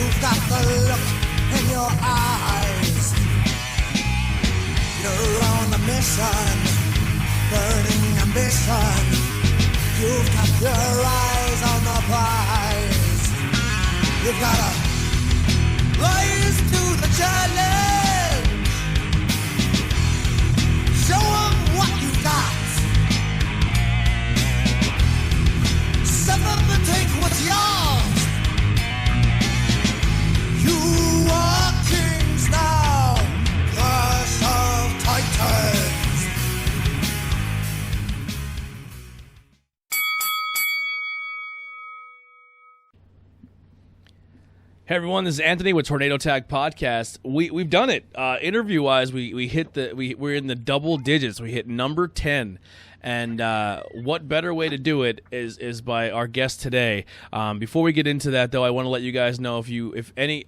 You've got the look in your eyes. You're on a mission, burning ambition. You've got your eyes on the prize. You've got to rise to the challenge. Show them what you got. Suffer to take what's yours. You are kings now, curse of titans. Hey everyone, this is Anthony with Tornado Tag Podcast. We've done it. Interview wise, we're in the double digits. We hit number 10. And what better way to do it is by our guest today. Before we get into that, though, I want to let you guys know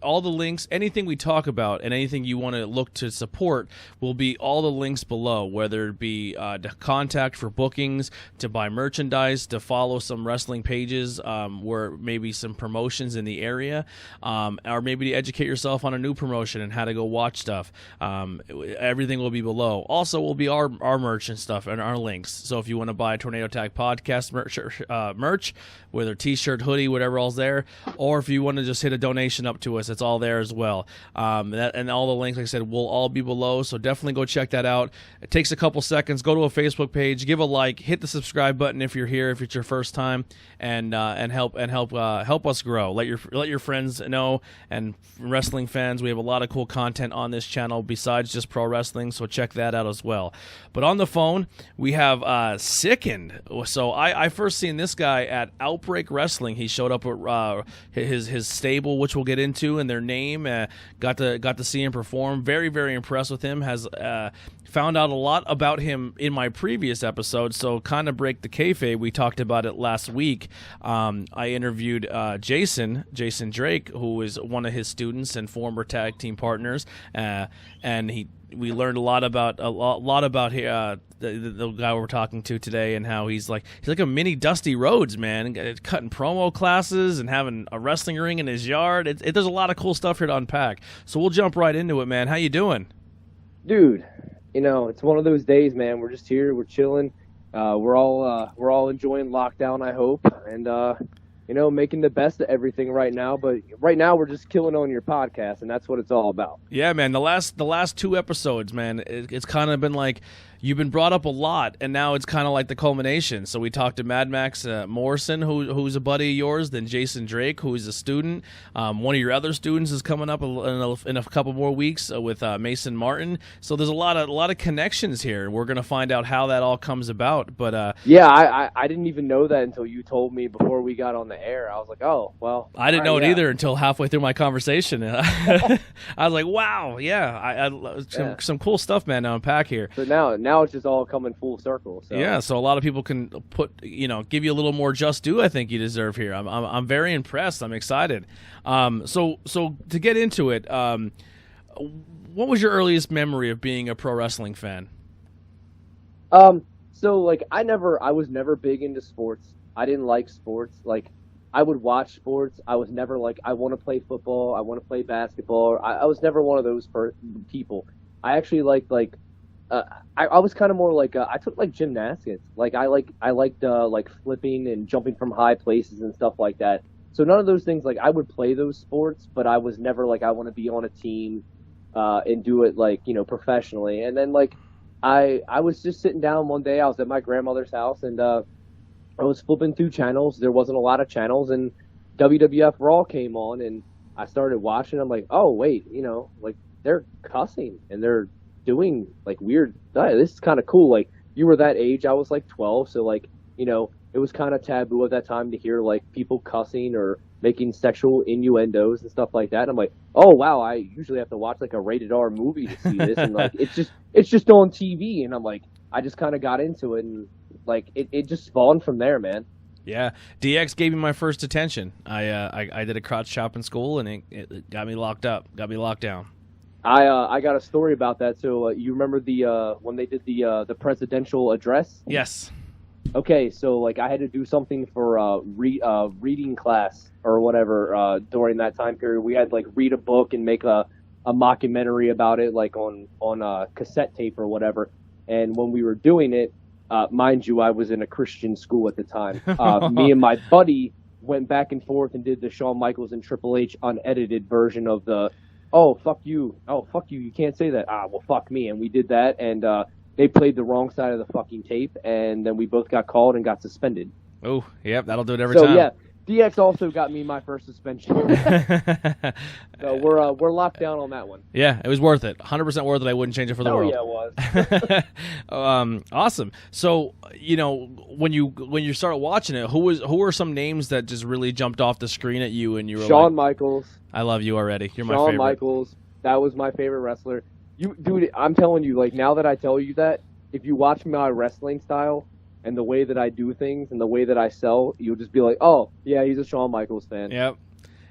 all the links, anything we talk about, and anything you want to look to support will be all the links below. Whether it be to contact for bookings, to buy merchandise, to follow some wrestling pages, where maybe some promotions in the area, or maybe to educate yourself on a new promotion and how to go watch stuff. Everything will be below. Also, will be our merch and stuff and our links. So if you want to buy a Tornado Tag Podcast merch, whether t-shirt, hoodie, whatever all's there, or if you want to just hit a donation up to us, it's all there as well. And all the links, like I said, will all be below. So definitely go check that out. It takes a couple seconds. Go to a Facebook page, give a like, hit the subscribe button if you're here, if it's your first time, and help us grow. Let your friends know, and wrestling fans, we have a lot of cool content on this channel besides just pro wrestling. So check that out as well. But on the phone, we have Sicend. So I first seen this guy at Outbreak Wrestling. He showed up at his stable, which we'll get into, and their name. Got to see him perform. Very, very impressed with him. Has found out a lot about him in my previous episode. So kind of break the kayfabe. We talked about it last week. I interviewed Jason Drake, who is one of his students and former tag team partners, and we learned a lot about the guy we're talking to today, and how he's like a mini Dusty Rhodes, man, cutting promo classes and having a wrestling ring in his yard. There's a lot of cool stuff here to unpack. So we'll jump right into it, man. How you doing? Dude, it's one of those days, man. We're just here, we're chilling. We're all enjoying lockdown, I hope, and making the best of everything right now. But right now, we're just killing on your podcast, and that's what it's all about. Yeah, man. The last two episodes, man, it's kind of been like you've been brought up a lot, and now it's kind of like the culmination. So we talked to Mad Max Morrison, who's a buddy of yours, then Jason Drake, who's a student. One of your other students is coming up in a couple more weeks with Mason Martin. So there's a lot of connections here. We're gonna find out how that all comes about. But yeah, I didn't even know that until you told me before we got on the air. I was like, oh well. I didn't know it either until halfway through my conversation. I was like, wow, yeah, some cool stuff, man, to unpack here. So now it's just all coming full circle. So. Yeah, so a lot of people can give you a little more just due. I think you deserve here. I'm very impressed. I'm excited. So to get into it, what was your earliest memory of being a pro wrestling fan? So like I was never big into sports. I didn't like sports. Like I would watch sports. I was never like I want to play football. I want to play basketball. I was never one of those people. I actually liked I was kind of more like I took like gymnastics. Like I liked like flipping and jumping from high places and stuff like that. So none of those things, like I would play those sports, but I was never like I want to be on a team and do it like professionally. And then like I was just sitting down one day. I was at my grandmother's house, and I was flipping through channels. There wasn't a lot of channels, and WWF Raw came on, and I started watching. I'm like, oh wait, like they're cussing and they're doing like weird stuff. This is kind of cool. Like you were that age, I was like 12, so like it was kind of taboo at that time to hear like people cussing or making sexual innuendos and stuff like that. And I'm like, oh wow, I usually have to watch like a rated R movie to see this, and like it's just on TV. And I'm like, I just kind of got into it, and like it just spawned from there, man. Yeah, DX gave me my first attention. I did a crotch chop in school, and it got me locked down. I got a story about that. So you remember when they did the presidential address? Yes. okay, so like I had to do something for reading class or whatever during that time period. We had like read a book and make a mockumentary about it, like on cassette tape or whatever. And when we were doing it, mind you, I was in a Christian school at the time. Me and my buddy went back and forth and did the Shawn Michaels and Triple H unedited version of the fuck you, you can't say that. Well, fuck me. And we did that, and they played the wrong side of the fucking tape, and then we both got called and got suspended. Oh, yep, that'll do it every time. So yeah, DX also got me my first suspension. So we're locked down on that one. Yeah, it was worth it. 100% worth it. I wouldn't change it for the world. Yeah, it was. Awesome. So, when you started watching it, who were some names that just really jumped off the screen at you and you were Shawn Michaels. I love you already. You're my Shawn favorite. Michaels. That was my favorite wrestler. Dude, I'm telling you, like, now that I tell you that, if you watch my wrestling style and the way that I do things and the way that I sell, you'll just be like, oh, yeah, he's a Shawn Michaels fan. Yep.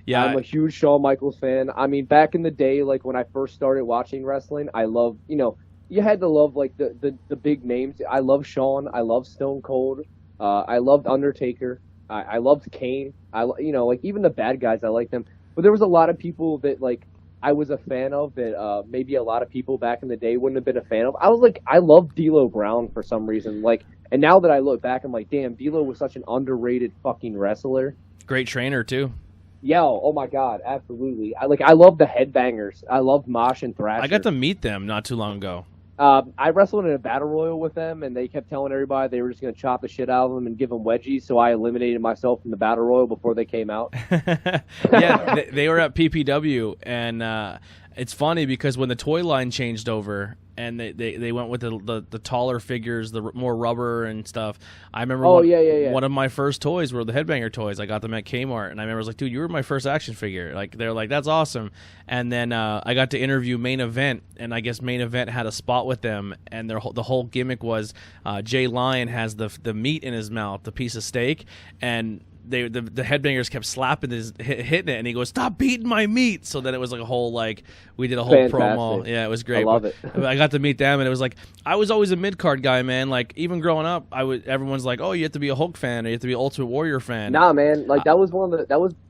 Yeah. I'm a huge Shawn Michaels fan. I mean, back in the day, like, when I first started watching wrestling, I loved, you had to love, like, the big names. I love Shawn. I love Stone Cold. I loved Undertaker. I loved Kane. Like, even the bad guys, I liked them. But there was a lot of people that, like, I was a fan of that maybe a lot of people back in the day wouldn't have been a fan of. I was like, I love D'Lo Brown for some reason. Like, and now that I look back, I'm like, damn, D'Lo was such an underrated fucking wrestler. Great trainer too. Yeah, oh my god, absolutely. I love the headbangers. I loved Mosh and Thrasher. I got to meet them not too long ago. I wrestled in a battle royal with them, and they kept telling everybody they were just going to chop the shit out of them and give them wedgies, so I eliminated myself from the battle royal before they came out. Yeah, they were at PPW, and it's funny because when the toy line changed over and they went with the taller figures, the more rubber and stuff, I remember one of my first toys were the Headbanger toys. I got them at Kmart, and I remember I was like, dude, you were my first action figure. Like, they're like, that's awesome. And then I got to interview Main Event, and I guess Main Event had a spot with them, and the whole gimmick was Jay Lyon has the meat in his mouth, the piece of steak, and the headbangers kept slapping hitting it, and he goes, stop beating my meat. So then it was like a whole, like, we did a whole promo. Yeah, it was great. I love it. I got to meet them, and it was like, I was always a mid-card guy, man. Like, even growing up, everyone's like, oh, you have to be a Hulk fan, or you have to be an Ultimate Warrior fan. Nah, man, like, that was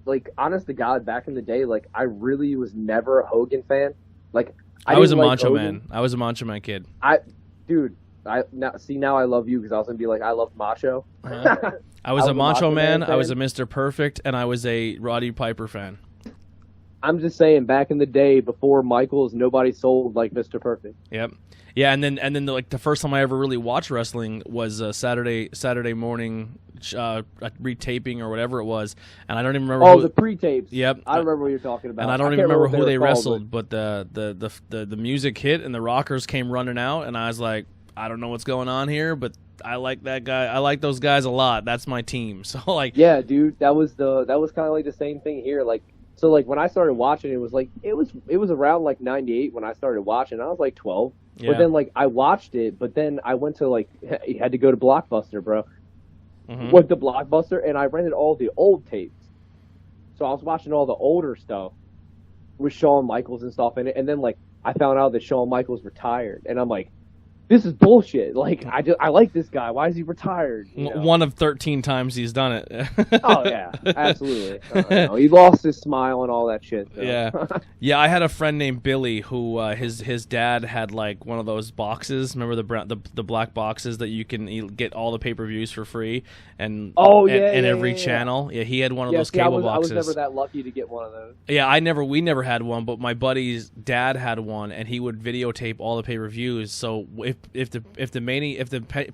like, honest to God, back in the day, like, I really was never a Hogan fan. Like, I was a Macho Man. I was a Macho Man kid. Now I love you, because I was gonna be like, I love Macho. I was a Macho Man, I was a Mr. Perfect, and I was a Roddy Piper fan. I'm just saying, back in the day, before Michaels, nobody sold like Mr. Perfect. Yep. Yeah, and then like the first time I ever really watched wrestling was Saturday morning retaping or whatever it was, and I don't even remember. Oh, the pre-tapes. Yep. I remember what you're talking about. And I don't even remember who they wrestled, but the music hit and the rockers came running out, and I was like, I don't know what's going on here, but I like that guy. I like those guys a lot. That's my team. So like, yeah, dude, that was kind of like the same thing here. Like, so like when I started watching, it was around like '98 when I started watching. I was like 12, yeah. But then like I watched it, but then I went to like you had to go to Blockbuster, bro. Mm-hmm. Went to Blockbuster and I rented all the old tapes. So I was watching all the older stuff with Shawn Michaels and stuff in it, and then like I found out that Shawn Michaels retired, and I'm like, this is bullshit. Like, I like this guy. Why is he retired? One of 13 times he's done it. Oh, yeah. Absolutely. He lost his smile and all that shit. So. Yeah. Yeah, I had a friend named Billy who his dad had, like, one of those boxes. Remember the black boxes that you can get all the pay-per-views for free? And every channel. Yeah, he had one of those cable boxes. I was never that lucky to get one of those. Yeah, we never had one, but my buddy's dad had one, and he would videotape all the pay-per-views. So if the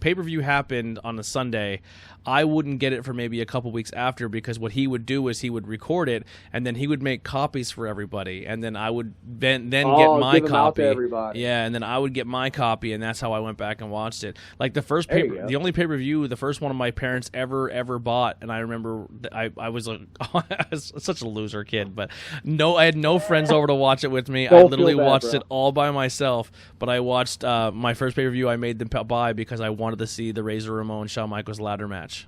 pay-per-view happened on a Sunday, I wouldn't get it for maybe a couple weeks after, because what he would do is he would record it, and then he would make copies for everybody, and then I would then get my copy. Out to everybody. Yeah, and then I would get my copy, and that's how I went back and watched it. Like the first the only pay-per-view, the first one of my parents ever bought, and I remember I was like, I was such a loser kid, but I had no friends over to watch it with me. I literally watched it all by myself, but I watched my first pay-per-view I made them buy because I wanted to see the Razor Ramon Shawn Michaels ladder match.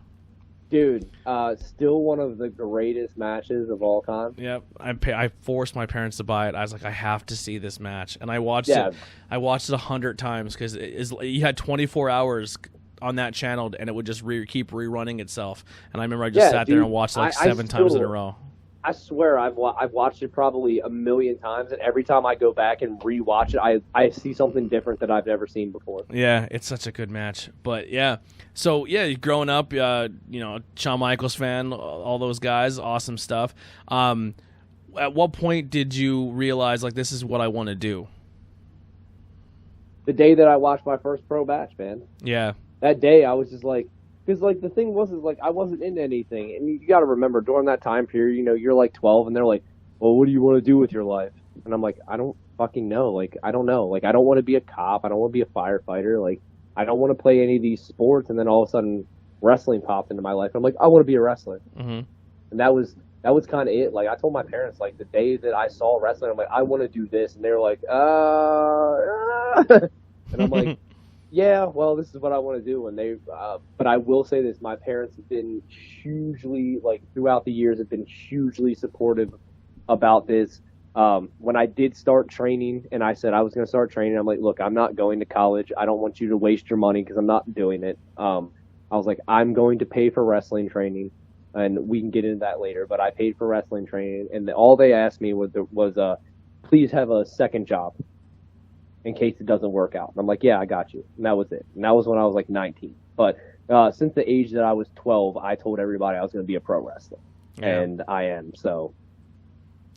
Dude, still one of the greatest matches of all time. Yep, I forced my parents to buy it. I was like, I have to see this match, and I watched it. I watched it 100 times because you had 24 hours on that channel, and it would just keep rerunning itself. And I remember I just sat there and watched like seven times in a row. I swear I've watched it probably a million times, and every time I go back and rewatch it, I see something different that I've never seen before. Yeah, it's such a good match. But yeah, so yeah, growing up, Shawn Michaels fan, all those guys, awesome stuff. At what point did you realize like this is what I want to do? The day that I watched my first pro match, man. Yeah. That day I was just like. Because, like, the thing was, is, like, I wasn't into anything. And you got to remember, during that time period, you're, like, 12, and they're like, well, what do you want to do with your life? And I'm like, I don't fucking know. Like, I don't know. Like, I don't want to be a cop. I don't want to be a firefighter. Like, I don't want to play any of these sports. And then all of a sudden, wrestling popped into my life. I'm like, I want to be a wrestler. Mm-hmm. And that was kind of it. Like, I told my parents, like, the day that I saw wrestling, I'm like, I want to do this. And they were like, And I'm like, yeah, well, this is what I want to do. And but I will say this: my parents have been hugely, like, throughout the years, have been hugely supportive about this. When I did start training, and I said I was going to start training, I'm like, look, I'm not going to college. I don't want you to waste your money because I'm not doing it. I was like, I'm going to pay for wrestling training, and we can get into that later. But I paid for wrestling training, and all they asked me was please have a second job in case it doesn't work out. And I'm like, yeah, I got you. And that was it. And that was when I was like 19. But since the age that I was 12, I told everybody I was going to be a pro wrestler. Yeah. And I am, so.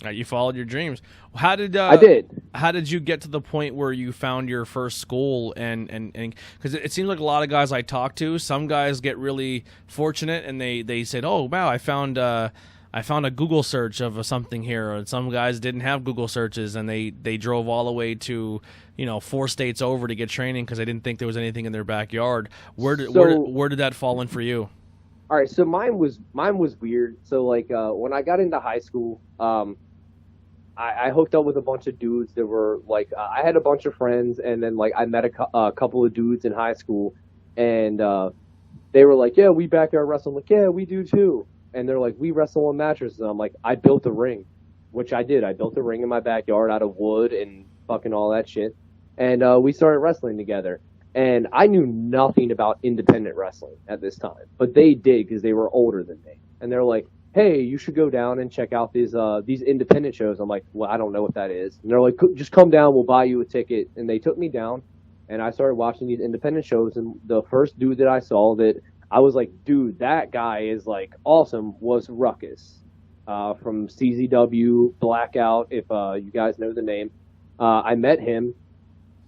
You followed your dreams. How did I did. How did you get to the point where you found your first school? And because it seems like a lot of guys I talk to, some guys get really fortunate and they said, oh, wow, I found a Google search of something here. And some guys didn't have Google searches, and they drove all the way to 4 states over to get training because they didn't think there was anything in their backyard. Where did that fall in for you? All right, so mine was weird. So like when I got into high school, I hooked up with a bunch of dudes that were like I had a bunch of friends, and then like I met a couple of dudes in high school, and they were like, yeah, we backyard wrestle. I'm like, yeah, we do too. And they're like, we wrestle on mattresses. And I'm like, I built a ring, which I did. I built a ring in my backyard out of wood and fucking all that shit. And we started wrestling together. And I knew nothing about independent wrestling at this time. But they did because they were older than me. And they're like, hey, you should go down and check out these independent shows. I'm like, well, I don't know what that is. And they're like, just come down. We'll buy you a ticket. And they took me down. And I started watching these independent shows. And the first dude that I saw that I was like, dude, that guy is like awesome, was Ruckus from CZW Blackout, if you guys know the name. I met him,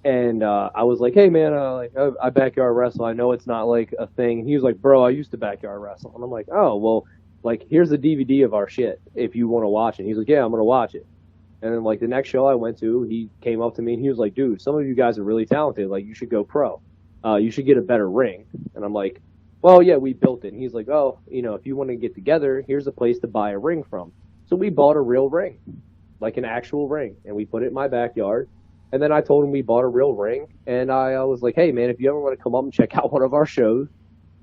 and I was like, hey man, I backyard wrestle. I know it's not like a thing. And he was like, bro, I used to backyard wrestle. And I'm like, oh, well, like, here's a DVD of our shit if you want to watch it. He's like, yeah, I'm going to watch it. And then like the next show I went to, he came up to me and he was like, dude, some of you guys are really talented. Like, you should go pro. You should get a better ring. And I'm like, well, yeah, we built it. And he's like, oh, if you want to get together, here's a place to buy a ring from. So we bought a real ring, like an actual ring, and we put it in my backyard. And then I told him we bought a real ring, and I was like, hey, man, if you ever want to come up and check out one of our shows,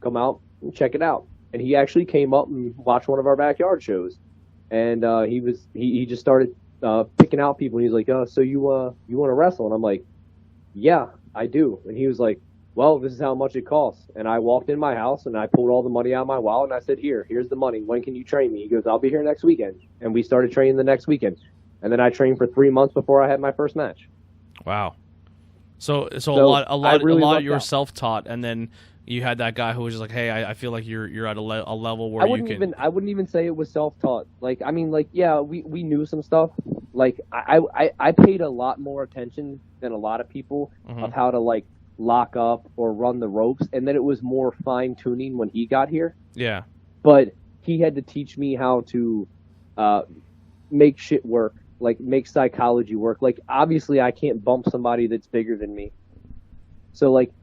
come out and check it out. And he actually came up and watched one of our backyard shows. And he just started picking out people. And he's like, oh, so you want to wrestle? And I'm like, yeah, I do. And he was like, well, this is how much it costs. And I walked in my house, and I pulled all the money out of my wallet, and I said, here's the money. When can you train me? He goes, I'll be here next weekend. And we started training the next weekend. And then I trained for 3 months before I had my first match. Wow. So a lot of you were out. Self-taught, and then you had that guy who was just like, hey, I feel like you're at a level where I wouldn't even say it was self-taught. Like, I mean, like, yeah, we knew some stuff. Like, I paid a lot more attention than a lot of people of how to, like, lock up or run the ropes, and then it was more fine-tuning when he got here. Yeah. But he had to teach me how to make shit work, like make psychology work. Like, obviously I can't bump somebody that's bigger than me. So, like,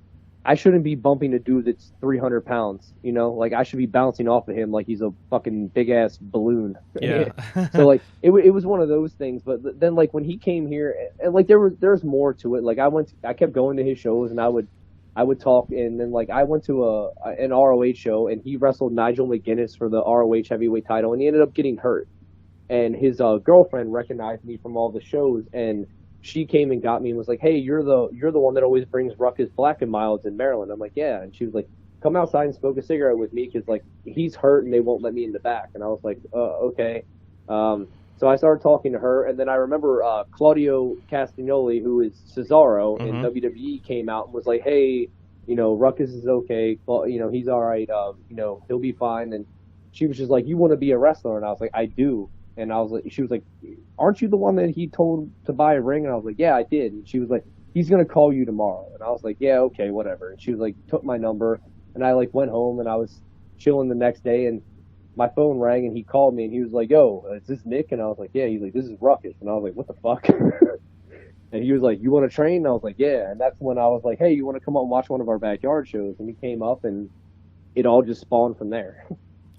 I shouldn't be bumping a dude that's 300 pounds, Like, I should be bouncing off of him like he's a fucking big-ass balloon. Yeah. So, like, it was one of those things. But then, like, when he came here, and, like, there's more to it. Like, I kept going to his shows, and I would talk, and then, like, I went to an ROH show, and he wrestled Nigel McGuinness for the ROH heavyweight title, and he ended up getting hurt. And his girlfriend recognized me from all the shows, and she came and got me and was like, "Hey, you're the one that always brings Ruckus Black and Milds in Maryland." I'm like, "Yeah," and she was like, "Come outside and smoke a cigarette with me because like he's hurt and they won't let me in the back." And I was like, "Okay." So I started talking to her, and then I remember Claudio Castagnoli, who is Cesaro in WWE, came out and was like, "Hey, Ruckus is okay. Well, he's all right. He'll be fine." And she was just like, "You want to be a wrestler?" And I was like, "I do." And I was like, she was like, "Aren't you the one that he told to buy a ring?" And I was like, "Yeah, I did." And she was like, "He's gonna call you tomorrow." And I was like, "Yeah, okay, whatever." And she was like, took my number, and I like went home, and I was chilling the next day, and my phone rang, and he called me, and he was like, "Yo, is this Nick?" And I was like, "Yeah." He's like, "This is Ruckus." And I was like, "What the fuck?" And he was like, "You want to train?" And I was like, "Yeah." And that's when I was like, "Hey, you want to come up and watch one of our backyard shows?" And he came up, and it all just spawned from there.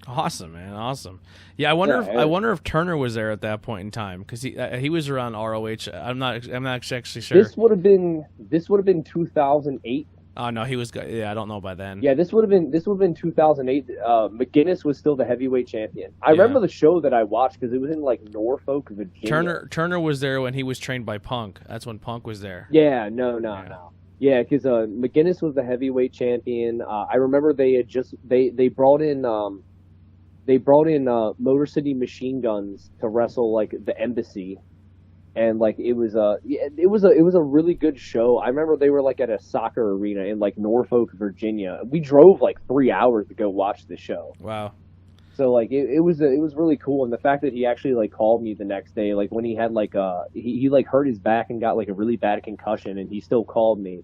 Awesome, man. Awesome. Yeah, I wonder if Turner was there at that point in time because he was around ROH. I'm not actually sure. This would have been 2008. Oh no, he was. Yeah, I don't know by then. Yeah, this would have been 2008. McGinnis was still the heavyweight champion. I remember the show that I watched because it was in like Norfolk, Virginia. Turner was there when he was trained by Punk. That's when Punk was there. Yeah, no. Yeah, because McGinnis was the heavyweight champion. I remember they had just they brought in Motor City Machine Guns to wrestle like the Embassy, and like it was a really good show. I remember they were like at a soccer arena in like Norfolk, Virginia. We drove like 3 hours to go watch the show. Wow. So like it was really cool, and the fact that he actually like called me the next day, like when he had like he like hurt his back and got like a really bad concussion, and he still called me.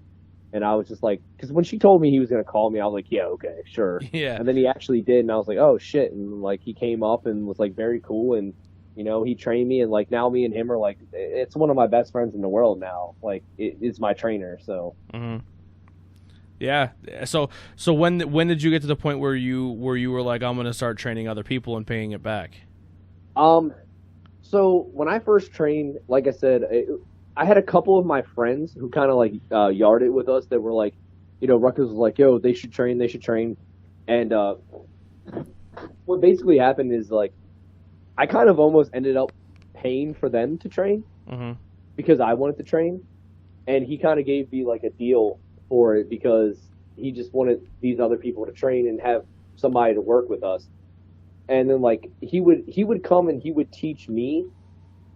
And I was just like, because when she told me he was going to call me, I was like, yeah, okay, sure. Yeah. And then he actually did, and I was like, oh, shit. And, like, he came up and was, like, very cool, and, he trained me, and, like, now me and him are, like, it's one of my best friends in the world now. Like, it's my trainer, so. Mm-hmm. Yeah. So when did you get to the point where you were like, I'm going to start training other people and paying it back? So when I first trained, like I said, I had a couple of my friends who kind of like yarded with us that were like, Ruckus was like, "Yo, they should train. And what basically happened is like, I kind of almost ended up paying for them to train because I wanted to train, and he kind of gave me like a deal for it because he just wanted these other people to train and have somebody to work with us. And then like he would come and he would teach me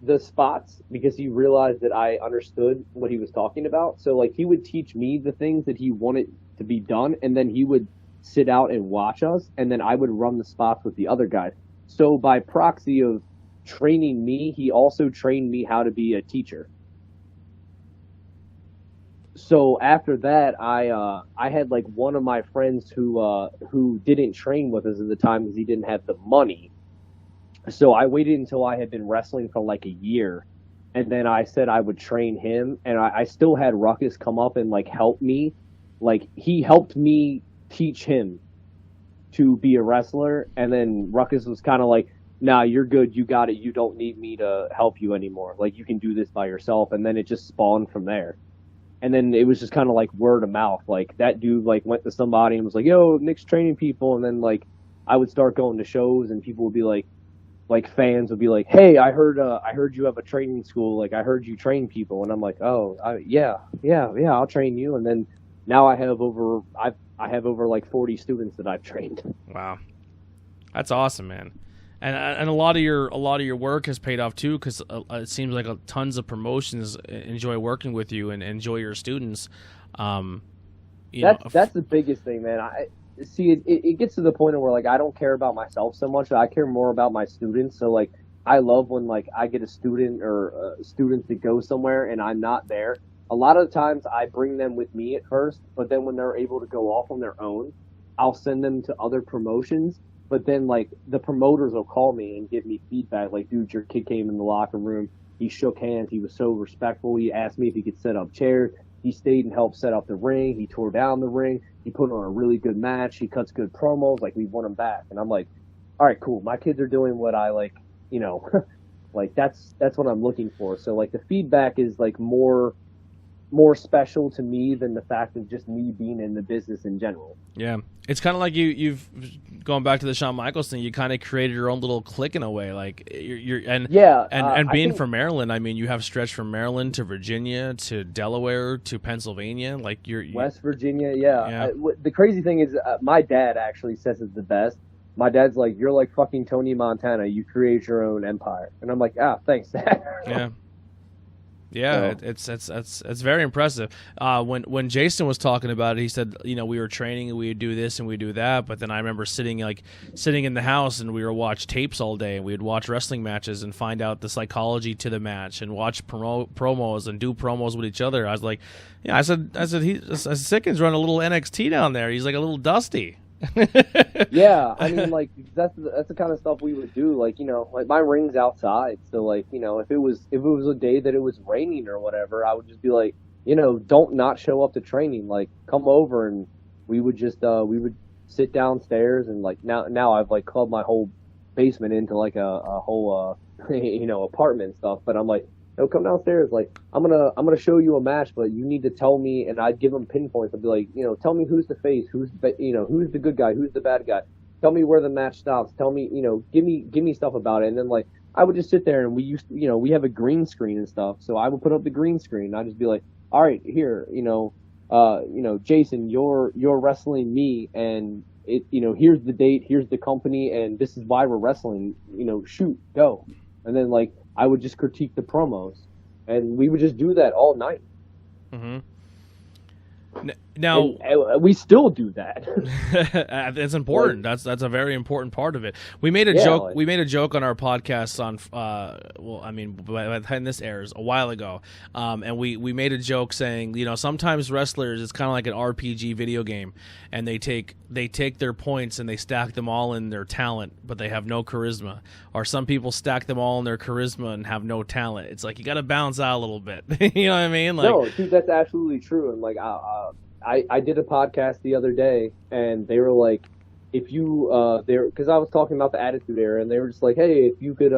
the spots because he realized that I understood what he was talking about. So like he would teach me the things that he wanted to be done, and then he would sit out and watch us, and then I would run the spots with the other guys. So by proxy of training me, he also trained me how to be a teacher. So after that, I had like one of my friends who didn't train with us at the time because he didn't have the money. So I waited until I had been wrestling for like a year, and then I said I would train him, and I still had Ruckus come up and like help me. Like he helped me teach him to be a wrestler, and then Ruckus was kind of like, "Nah, you're good, you got it, you don't need me to help you anymore. Like you can do this by yourself." And then it just spawned from there. And then it was just kind of like word of mouth. Like that dude like went to somebody and was like, "Yo, Nick's training people," and then like I would start going to shows, and people would be like fans would be like, "Hey, I heard you have a training school. Like, I heard you train people." And I'm like, "Oh, yeah, I'll train you." And then now I have over like 40 students that I've trained. Wow, that's awesome, man. And a lot of your work has paid off too, because it seems like tons of promotions enjoy working with you and enjoy your students. That's the biggest thing, man. It gets to the point where like I don't care about myself so much. I care more about my students. So like I love when like I get a student or students that go somewhere and I'm not there. A lot of the times I bring them with me at first, but then when they're able to go off on their own, I'll send them to other promotions. But then like the promoters will call me and give me feedback. Like, "Dude, your kid came in the locker room. He shook hands. He was so respectful. He asked me if he could set up chairs. He stayed and helped set up the ring. He tore down the ring. He put on a really good match. He cuts good promos. Like, we want him back." And I'm like, all right, cool. My kids are doing what I like, like that's what I'm looking for. So like the feedback is like more special to me than the fact of just me being in the business in general. Yeah. It's kind of like you've going back to the Shawn Michaels thing. You kind of created your own little clique in a way, like being from Maryland. I mean, you have stretched from Maryland to Virginia to Delaware to Pennsylvania, like you're West Virginia. Yeah. The crazy thing is, my dad actually says it's the best. My dad's like, you're like fucking Tony Montana. You create your own empire, and I'm like, thanks, Dad. Yeah. Yeah, so. It's very impressive. When Jason was talking about it, he said, we were training and we would do this and we do that. But then I remember sitting in the house and we would watch tapes all day and we would watch wrestling matches and find out the psychology to the match and watch promos and do promos with each other. I was like, I said Sickens run a little NXT down there. He's like a little dusty. Yeah, I mean, like that's the kind of stuff we would do. Like, like my ring's outside, so like, if it was a day that it was raining or whatever, I would just be like, don't not show up to training. Like, come over, and we would just we would sit downstairs, and like now I've like clubbed my whole basement into like a whole apartment and stuff. But I'm like, no, come downstairs. Like, I'm gonna show you a match, but you need to tell me. And I'd give them pinpoints. I'd be like, tell me who's the face, who's the good guy, who's the bad guy. Tell me where the match stops. Tell me, give me stuff about it. And then like I would just sit there, and we have a green screen and stuff. So I would put up the green screen. And I'd just be like, all right, here, Jason, you're wrestling me, and here's the date, here's the company, and this is why we're wrestling. Shoot, go. And then like I would just critique the promos, and we would just do that all night. Mm-hmm. Now and we still do that. It's important. Like, that's a very important part of it. We made a joke. Like, we made a joke on our podcast on by the time this airs a while ago, and we made a joke saying, sometimes wrestlers, it's kind of like an RPG video game, and they take their points and they stack them all in their talent, but they have no charisma. Or some people stack them all in their charisma and have no talent. It's like you got to balance out a little bit. You know what I mean? Like, no, dude, that's absolutely true. And like I did a podcast the other day, and they were like, if you because I was talking about the Attitude Era, and they were just like, hey, if you could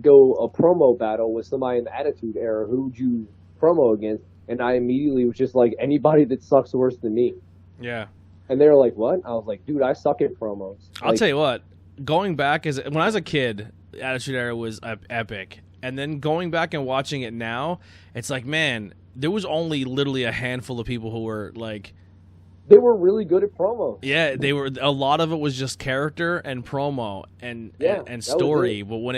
go a promo battle with somebody in the Attitude Era, who would you promo against? And I immediately was just like, anybody that sucks worse than me. Yeah. And they were like, what? I was like, dude, I suck at promos. I'll tell you what, going back, when I was a kid, the Attitude Era was epic. And then going back and watching it now, it's like, man, there was only literally a handful of people who were like... They were really good at promos. Yeah, they were. A lot of it was just character and promo and story. But when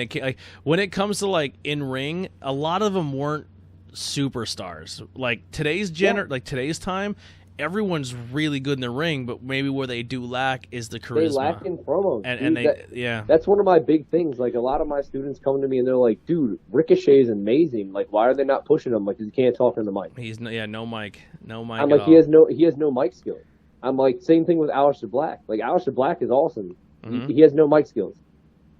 it comes to like in ring, a lot of them weren't superstars. Like today's today's time, everyone's really good in the ring, but maybe where they do lack is the charisma. They lack in promos. And that's one of my big things. Like a lot of my students come to me and they're like, dude, Ricochet is amazing. Like, why are they not pushing him? Like, 'cause he can't talk in the mic. He's no mic. I'm like, he has no mic skills. I'm like, same thing with Aleister Black. Like, Aleister Black is awesome. Mm-hmm. He has no mic skills.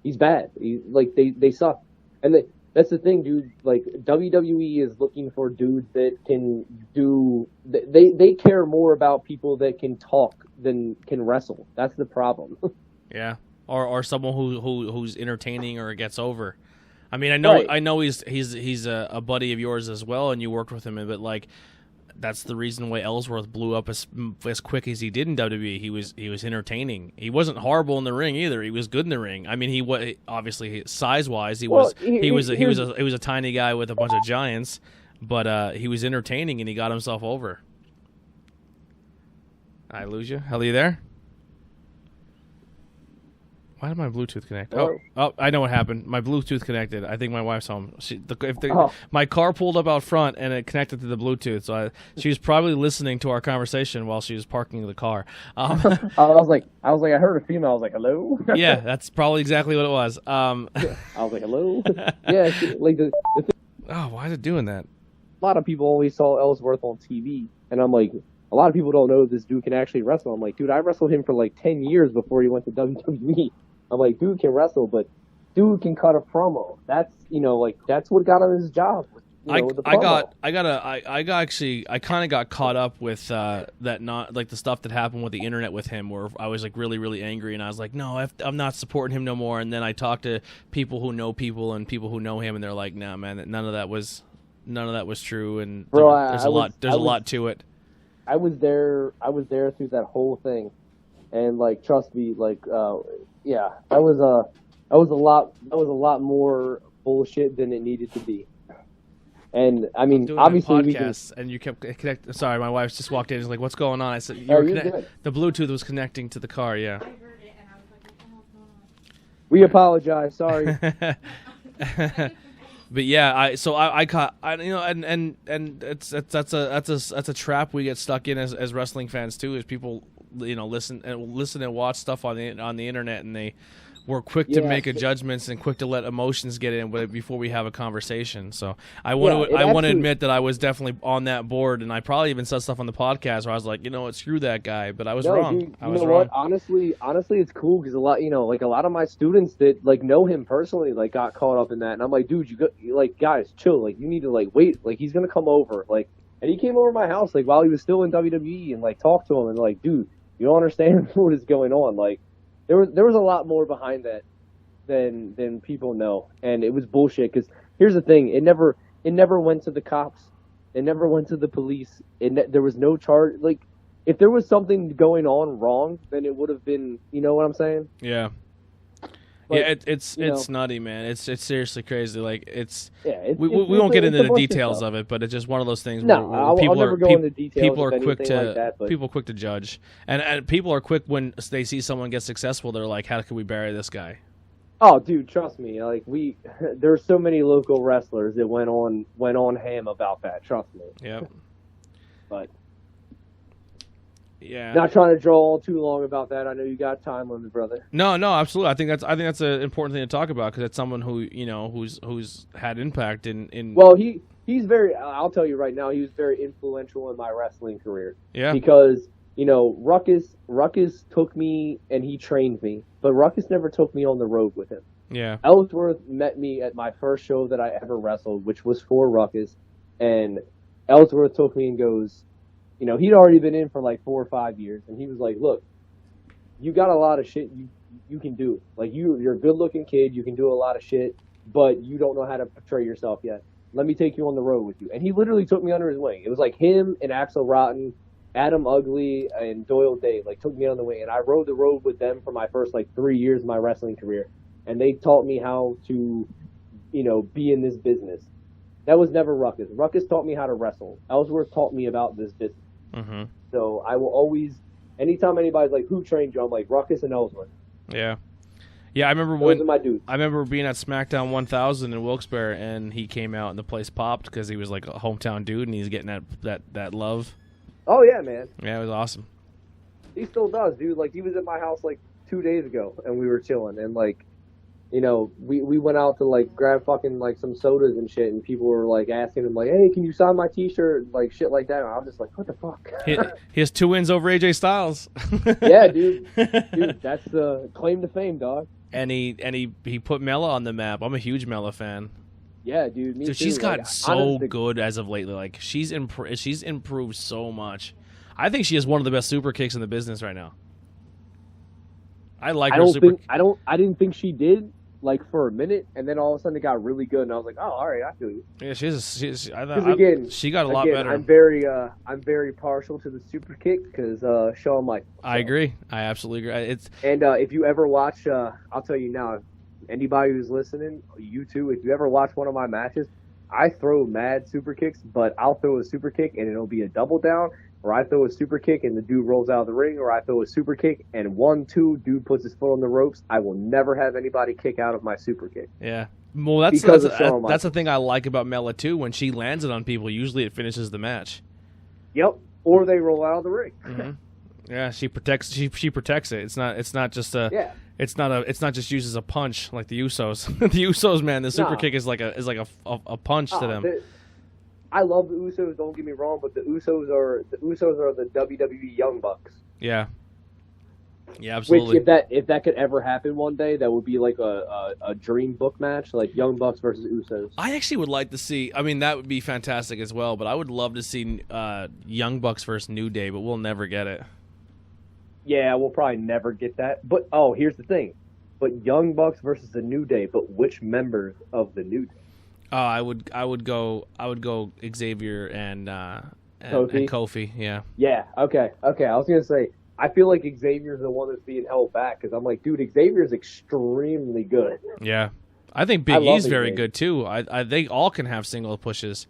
He's bad. They suck. And that's the thing, dude. Like, WWE is looking for dudes that can do... They care more about people that can talk than can wrestle. That's the problem. Yeah. Or someone who's entertaining or gets over. I mean, I know he's a buddy of yours as well, and you worked with him, but like... That's the reason why Ellsworth blew up as quick as he did in WWE. He was entertaining. He wasn't horrible in the ring either. He was good in the ring. I mean, he was obviously size wise. He was a tiny guy with a bunch of giants, but he was entertaining and he got himself over. I lose you. Hell, are you there? Why did my Bluetooth connect? Oh, I know what happened. My Bluetooth connected. I think my wife's home. My car pulled up out front and it connected to the Bluetooth. So she was probably listening to our conversation while she was parking the car. I was like, I heard a female. I was like, hello. Yeah, that's probably exactly what it was. I was like, hello. Yeah, why is it doing that? A lot of people only saw Ellsworth on TV, and I'm like, a lot of people don't know this dude can actually wrestle. I'm like, dude, I wrestled him for like 10 years before he went to WWE. I'm like, dude can wrestle, but dude can cut a promo. That's that's what got him his job. I kind of got caught up with the stuff that happened with the internet with him, where I was like really, really angry, and I was like, no, I'm not supporting him no more. And then I talked to people who know people and people who know him, and they're like, nah, man, none of that was true, and there's a lot to it. I was there through that whole thing. and like trust me, like yeah, that was a lot more bullshit than it needed to be. And I mean, doing obviously, a we can. podcast, and you kept connect. Sorry, my wife just walked in. And was like, "What's going on?" I said, Oh, you're good. The Bluetooth was connecting to the car." Yeah. We apologize. Sorry. But yeah, I caught, you know, and that's a trap we get stuck in as wrestling fans too. Is people, you know, listen and watch stuff on the internet, and we're quick to make judgments and quick to let emotions get in before we have a conversation. So I want to admit that I was definitely on that board, and I probably even said stuff on the podcast where I was like, you know what, screw that guy, but I was wrong. Dude, you know what? Honestly, it's cool because a lot of my students that like know him personally like got caught up in that, and I'm like, dude, guys, chill. Like, you need to like wait. Like, he's gonna come over. Like, and he came over to my house like while he was still in WWE and like talked to him and like, dude, you don't understand what is going on. Like, there was a lot more behind that than people know, and it was bullshit. Because here's the thing: it never went to the cops, it never went to the police. There was no charge. Like, if there was something going on wrong, then it would have been. You know what I'm saying? Yeah. But, yeah, it's nutty, man. It's seriously crazy. Like, we won't get into the details of it, but it's just one of those things. No, where people I'll never go into details. People are quick to like that, people are quick to judge, and people are quick when they see someone get successful. They're like, how can we bury this guy? Oh, dude, trust me. Like, there's so many local wrestlers that went on ham about that. Trust me. Yep. But. Yeah. Not trying to draw too long about that. I know you got time limit, brother. No, absolutely. I think that's an important thing to talk about because it's someone who, you know, who's had impact in. Well, he's very. I'll tell you right now, he was very influential in my wrestling career. Yeah. Because, you know, Ruckus took me and he trained me, but Ruckus never took me on the road with him. Yeah. Ellsworth met me at my first show that I ever wrestled, which was for Ruckus, and Ellsworth took me and goes. You know, he'd already been in for like 4 or 5 years, and he was like, look, you got a lot of shit you can do. Like, you're a good-looking kid, you can do a lot of shit, but you don't know how to portray yourself yet. Let me take you on the road with you. And he literally took me under his wing. It was like him and Axel Rotten, Adam Ugly, and Doyle Dave, like, took me on the wing. And I rode the road with them for my first, like, 3 years of my wrestling career. And they taught me how to, you know, be in this business. That was never Ruckus. Ruckus taught me how to wrestle. Ellsworth taught me about this business. Mm-hmm. So I will always, anytime anybody's like, who trained you? I'm like, Ruckus and Ellsworth. Yeah. Yeah, I remember Those are my dudes. I remember being at SmackDown 1000 in Wilkes-Barre, and he came out and the place popped because he was like a hometown dude, and he's getting that love. Oh, yeah, man. Yeah, it was awesome. He still does, dude. Like, he was at my house like 2 days ago, and we were chilling, and like, you know, we went out to like grab fucking like some sodas and shit, and people were like asking him like, hey, can you sign my t-shirt, like shit like that, and I was just like, what the fuck? He has 2 wins over AJ Styles. Yeah, dude, that's the claim to fame, dog. And he put Mela on the map. I'm a huge Mela fan. Yeah, dude, me too. She's gotten like, so honestly, good as of lately. Like, she's improved so much. I think she is one of the best super kicks in the business right now. I didn't think she did. Like, for a minute, and then all of a sudden it got really good, and I was like, "Oh, all right, I feel you." Yeah, she got a lot better. I'm very partial to the super kick because Shawn Michaels. So. I agree. I absolutely agree. If you ever watch, I'll tell you now, anybody who's listening, you too, if you ever watch one of my matches, I throw mad super kicks, but I'll throw a super kick and it'll be a double down, or I throw a super kick and the dude rolls out of the ring, or I throw a super kick and 1-2 dude puts his foot on the ropes. I will never have anybody kick out of my super kick. Yeah. Well, that's the thing I like about Mela too. When she lands it on people, usually it finishes the match. Yep. Or they roll out of the ring. Mm-hmm. Yeah, she protects it. It's not just it's not just used as a punch like the Usos. The Usos, man, the super kick is like a punch to them. I love the Usos, don't get me wrong, but the Usos are the WWE Young Bucks. Yeah. Yeah, absolutely. Which, if that could ever happen one day, that would be like a dream book match, like Young Bucks versus Usos. I actually would like to see. I mean, that would be fantastic as well. But I would love to see Young Bucks versus New Day, but we'll never get it. Yeah, we'll probably never get that. But here's the thing: but Young Bucks versus the New Day, but which members of the New Day? Oh, I would go Xavier and Kofi. Yeah. Yeah. Okay. I was gonna say I feel like Xavier's the one that's being held back because I'm like, dude, Xavier's extremely good. Yeah. I think Big E's very good too. They all can have single pushes.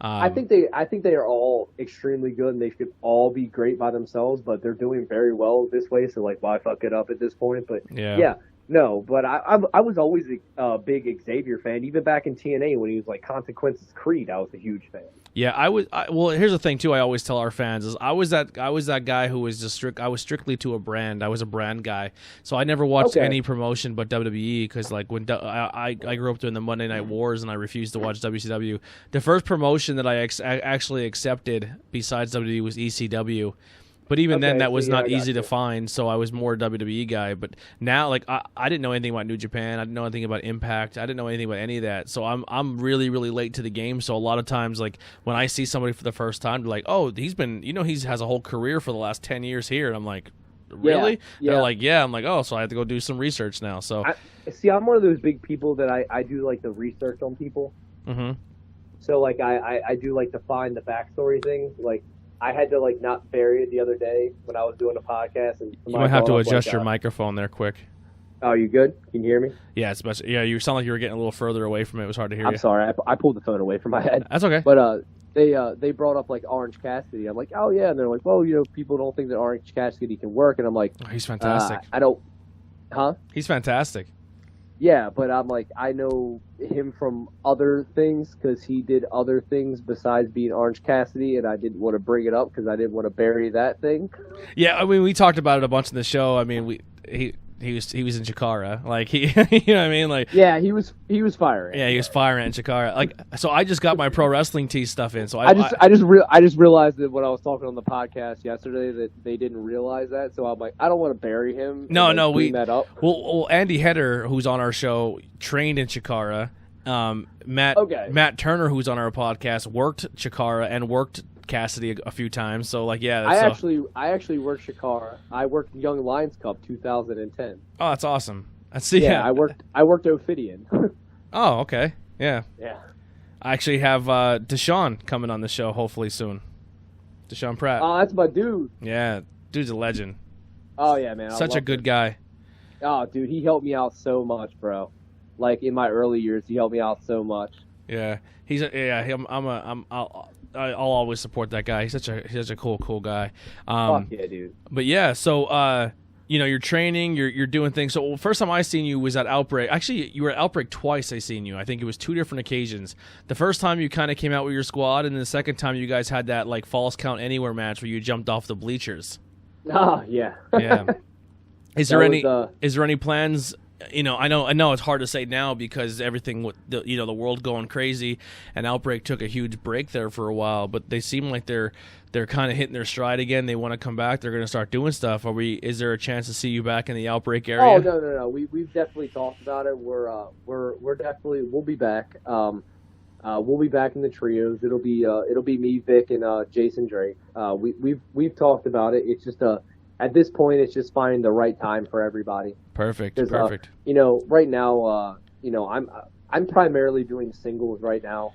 I think they are all extremely good and they should all be great by themselves, but they're doing very well this way. So like, why fuck it up at this point? But yeah. No, but I was always a big Xavier fan, even back in TNA when he was like Consequences Creed. I was a huge fan. Yeah, well, here's the thing too. I always tell our fans is I was that guy who was just I was strictly to a brand. I was a brand guy, so I never watched any promotion but WWE because like when I grew up during the Monday Night Wars and I refused to watch WCW. The first promotion that I actually accepted besides WWE was ECW. But even then, that was not easy to find, so I was more a WWE guy. But now, like, I didn't know anything about New Japan. I didn't know anything about Impact. I didn't know anything about any of that. So I'm really, really late to the game. So a lot of times, like, when I see somebody for the first time, they're like, oh, he has a whole career for the last 10 years here. And I'm like, really? Yeah. They're like, yeah. I'm like, oh, so I have to go do some research now. So I'm one of those big people that I do, like, the research on people. Mm-hmm. So, like, I do, like, to find the backstory thing. Like, I had to, like, not bury it the other day when I was doing a podcast. And you might have to adjust your microphone there quick. Oh, you good? Can you hear me? Yeah, it's best. Yeah, you sound like you were getting a little further away from it. It was hard to hear you. I'm sorry. I pulled the phone away from my head. That's okay. But they brought up, like, Orange Cassidy. I'm like, oh, yeah. And they're like, well, people don't think that Orange Cassidy can work. And I'm like, oh, he's fantastic. I don't. Huh? He's fantastic. Yeah, but I'm like, I know him from other things because he did other things besides being Orange Cassidy, and I didn't want to bring it up because I didn't want to bury that thing. Yeah, I mean, we talked about it a bunch in the show. I mean, he was in Chikara, like he, you know what I mean, like yeah, he was firing. Yeah, he was firing in Chikara. Like, so I just got my pro wrestling tee stuff in. So I just realized that when I was talking on the podcast yesterday that they didn't realize that. So I'm like, I don't want to bury him. No, we that up. Well, Andy Header, who's on our show, trained in Chikara. Matt Turner, who's on our podcast, worked Chikara and worked Cassidy a few times. So like, yeah, I actually worked Chikara. I worked Young Lions Cup 2010. Oh, that's awesome. I worked Ophidian. Oh, okay. Yeah. I actually have Deshaun coming on the show hopefully soon. Deshaun Pratt. Oh, that's my dude. Yeah, dude's a legend. Oh yeah, man. Such a good guy. Oh, dude, he helped me out so much, bro. Like in my early years, he helped me out so much. Yeah, I'll always support that guy. He's such a cool guy. Fuck yeah, dude. But yeah, so you're training, you're doing things. So first time I seen you was at Outbreak. Actually, you were at Outbreak twice. I seen you. I think it was 2 different occasions. The first time you kind of came out with your squad, and then the second time you guys had that like falls count anywhere match where you jumped off the bleachers. Oh yeah. Yeah. Is there any plans? I know it's hard to say now because everything with the world going crazy, and Outbreak took a huge break there for a while. But they seem like they're kind of hitting their stride again. They want to come back. They're going to start doing stuff. Is there a chance to see you back in the Outbreak area? Oh no. We've definitely talked about it. We're definitely we'll be back. We'll be back in the trios. It'll be me, Vic, and Jason Drake. We've talked about it. It's just at this point, it's just finding the right time for everybody. Perfect. Right now, I'm primarily doing singles right now.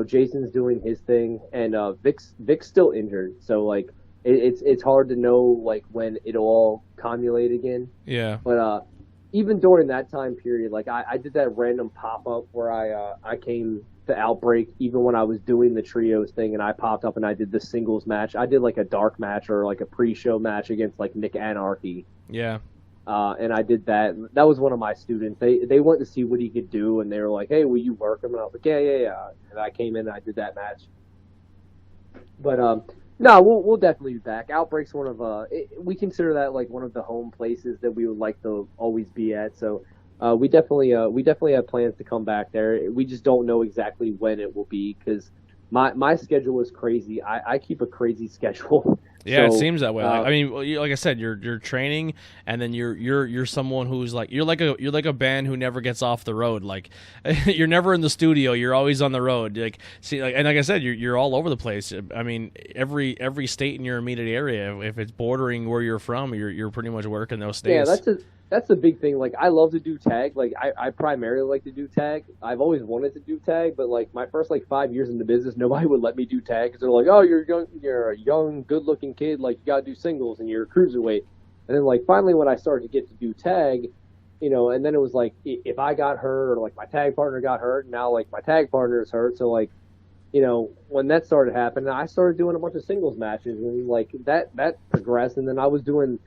Jason's doing his thing, and Vic's still injured, so like it's hard to know like when it'll all cumulate again. Yeah. But even during that time period, like I did that random pop up where I came to Outbreak even when I was doing the trios thing, and I popped up and I did the singles match. I did like a dark match or like a pre-show match against like Nick Anarchy. Yeah. And I did that. That was one of my students. They went to see what he could do, and they were like, "Hey, will you work him?" And I was like, "Yeah." And I came in and I did that match. But no, we'll definitely be back. Outbreak's one of we consider that like one of the home places that we would like to always be at. So we definitely have plans to come back there. We just don't know exactly when it will be because my schedule is crazy. I keep a crazy schedule. Yeah, so, it seems that way. Like I said, you're training, and then you're someone who's like you're like a band who never gets off the road. Like you're never in the studio. You're always on the road. And like I said, you're all over the place. I mean, every state in your immediate area, if it's bordering where you're from, you're pretty much working those states. Yeah, that's the big thing. Like, I love to do tag. Like, I primarily like to do tag. I've always wanted to do tag, but, like, my first, 5 years in the business, nobody would let me do tag because they're like, oh, you're a young, good-looking kid. Like, you got to do singles and you're a cruiserweight. And then, like, finally when I started to get to do tag, you know, and then it was like, if I got hurt or, like, my tag partner got hurt, now, like, my tag partner is hurt. So, like, you know, when that started happening, I started doing a bunch of singles matches, and, like, that progressed. And then I was doing,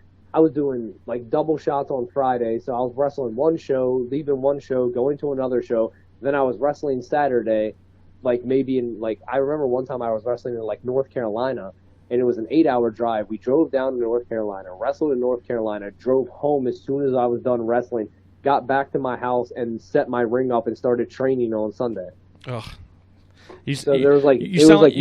like, double shots on Friday. So I was wrestling one show, leaving one show, going to another show. Then I was wrestling Saturday, like, maybe in, like, I remember one time I was wrestling in, like, North Carolina, and it was an 8-hour drive. We drove down to North Carolina, wrestled in North Carolina, drove home as soon as I was done wrestling, got back to my house and set my ring up and started training on Sunday. Ugh. So there was like you sound like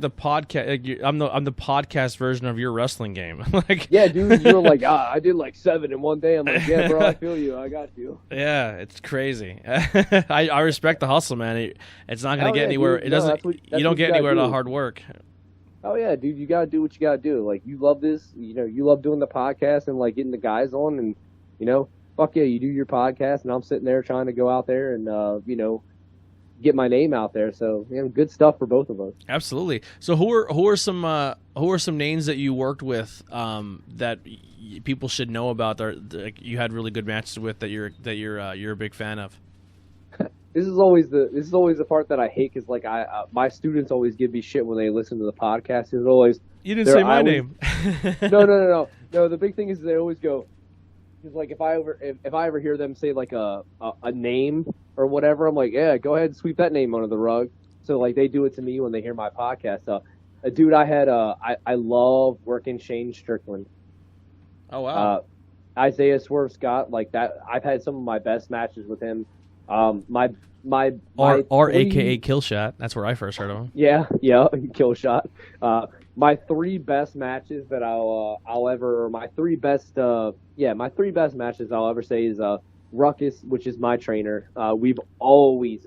the podcast. Like I'm the podcast version of your wrestling game. Like, yeah, dude, you were like, I did like 7 in one day. I'm like, yeah, bro, I feel you. I got you. Yeah, it's crazy. I respect the hustle, man. It's not going to get anywhere. Dude. It doesn't. You don't get anywhere without hard work. Oh yeah, dude, you got to do what you got to do. Like, you love this, you know, you love doing the podcast and, like, getting the guys on, and, you know, fuck yeah, you do your podcast, and I'm sitting there trying to go out there and, you know, get my name out there. So, you know, good stuff for both of us. Absolutely. So who are some names that you worked with that people should know about that you had really good matches with that you're a big fan of? This is always the part that I hate, because, like, my students always give me shit when they listen to the podcast. It's always, you didn't say my name. No. The big thing is they always go, because, like, if I ever hear them say, like, a name or whatever, I'm like, yeah, go ahead and sweep that name under the rug. So, like, they do it to me when they hear my podcast. A dude I had, I love working Shane Strickland. Oh wow. Isaiah Swerve Scott, like that. I've had some of my best matches with him. My AKA Killshot. That's where I first heard of him. Yeah, Killshot. My 3 best matches that my 3 best matches I'll ever say is Ruckus, which is my trainer. We've always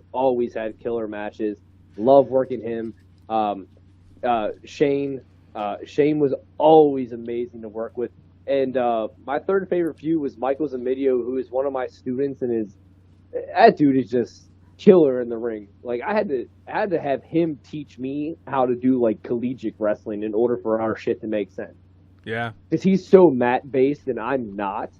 had killer matches. Love working him. Shane was always amazing to work with. And my third favorite feud was Michael Zamidio, who is one of my students, and that dude is just killer in the ring. Like, I had to have him teach me how to do, like, collegiate wrestling in order for our shit to make sense. Yeah. Because he's so mat based and I'm not.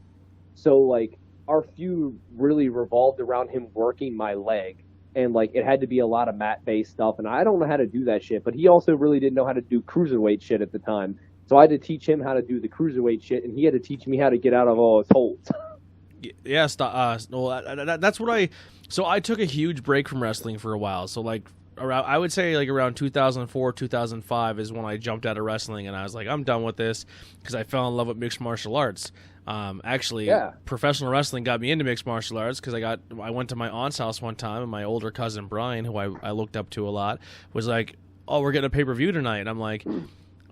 So, like, our feud really revolved around him working my leg, and, like, it had to be a lot of mat based stuff, and I don't know how to do that shit. But he also really didn't know how to do cruiserweight shit at the time. So I had to teach him how to do the cruiserweight shit, and he had to teach me how to get out of all his holds. Yeah, that's what So I took a huge break from wrestling for a while. So, like, I would say like around 2004, 2005 is when I jumped out of wrestling, and I was like, I'm done with this, because I fell in love with mixed martial arts. Professional wrestling got me into mixed martial arts because I went to my aunt's house one time, and my older cousin Brian, who I looked up to a lot, was like, "Oh, we're getting a pay-per-view tonight," and I'm like,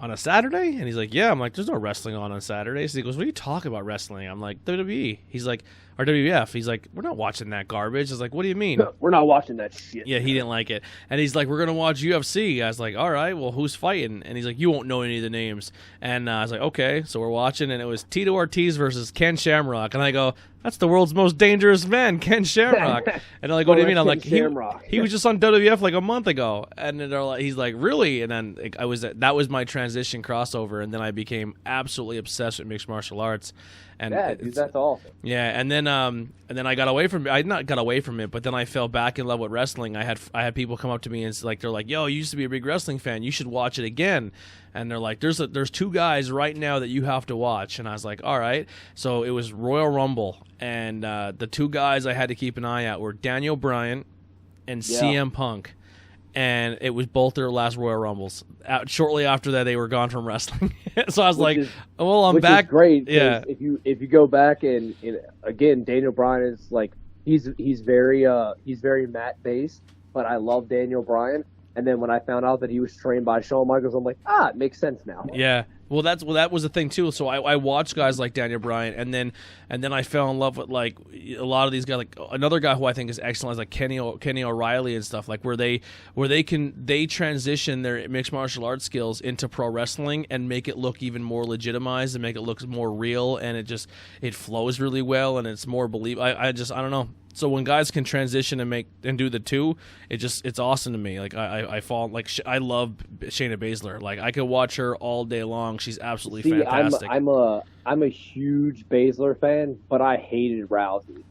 on a Saturday? And he's like, yeah. I'm like, there's no wrestling on Saturdays. He goes, what are you talking about wrestling? I'm like, WWE. He's like, or WWF. He's like, we're not watching that garbage. I was like, what do you mean? We're not watching that shit. Yeah, he didn't like it. And he's like, we're going to watch UFC. I was like, all right, well, who's fighting? And he's like, you won't know any of the names. And I was like, okay. So we're watching, and it was Tito Ortiz versus Ken Shamrock. And I go, that's the world's most dangerous man, Ken Shamrock. And they're like, what do you mean? I'm like, he was just on WWF like a month ago. And then he's like, really? And then that was my transition crossover, and then I became absolutely obsessed with mixed martial arts. And yeah, dude, that's awesome. Yeah, and then I got away from it. I not got away from it, but then I fell back in love with wrestling. I had people come up to me and they're like, "Yo, you used to be a big wrestling fan. You should watch it again." And they're like, "There's 2 guys right now that you have to watch." And I was like, "All right." So it was Royal Rumble, and the 2 guys I had to keep an eye out were Daniel Bryan and CM Punk. And it was both their last Royal Rumbles. Shortly after that, they were gone from wrestling. So I was well, I'm back. Is great. Yeah. If you go back and again, Daniel Bryan is like he's very mat based, but I love Daniel Bryan. And then when I found out that he was trained by Shawn Michaels, I'm like, it makes sense now. Yeah. Well, that was the thing too. So I watched guys like Daniel Bryan, and then I fell in love with like a lot of these guys. Like another guy who I think is excellent is like Kenny O'Reilly and stuff. Like where they transition their mixed martial arts skills into pro wrestling and make it look even more legitimized and make it look more real, and it flows really well and it's more believable. I don't know. So when guys can transition and do the two, it's awesome to me. Like I fall like I love Shayna Baszler. Like I could watch her all day long. She's absolutely fantastic. I'm a huge Baszler fan, but I hated Rousey.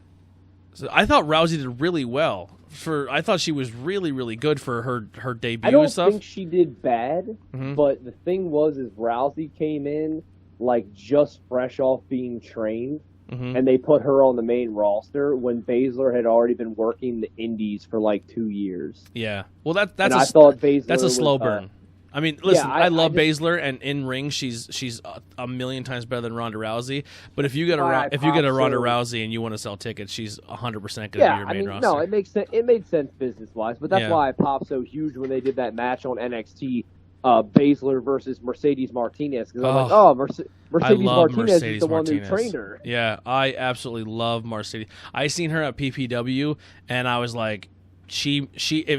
So I thought Rousey did really well. I thought she was really, really good for her debut I don't and stuff. think she did bad, but the thing is Rousey came in like just fresh off being trained, and they put her on the main roster when Baszler had already been working the indies for like 2 years. Yeah, well that's I thought Baszler that's a slow burn. I mean, listen, I love Baszler, and in ring, she's a million times better than Ronda Rousey. But if you get a Ronda Rousey and you want to sell tickets, she's 100% going to be your main roster. No, it makes sense. It made sense business wise, but that's why I popped so huge when they did that match on NXT, Baszler versus Mercedes Martinez. Because I'm like, Mercedes Martinez is the one who trained her. Yeah, I absolutely love Mercedes. I seen her at PPW, and I was like,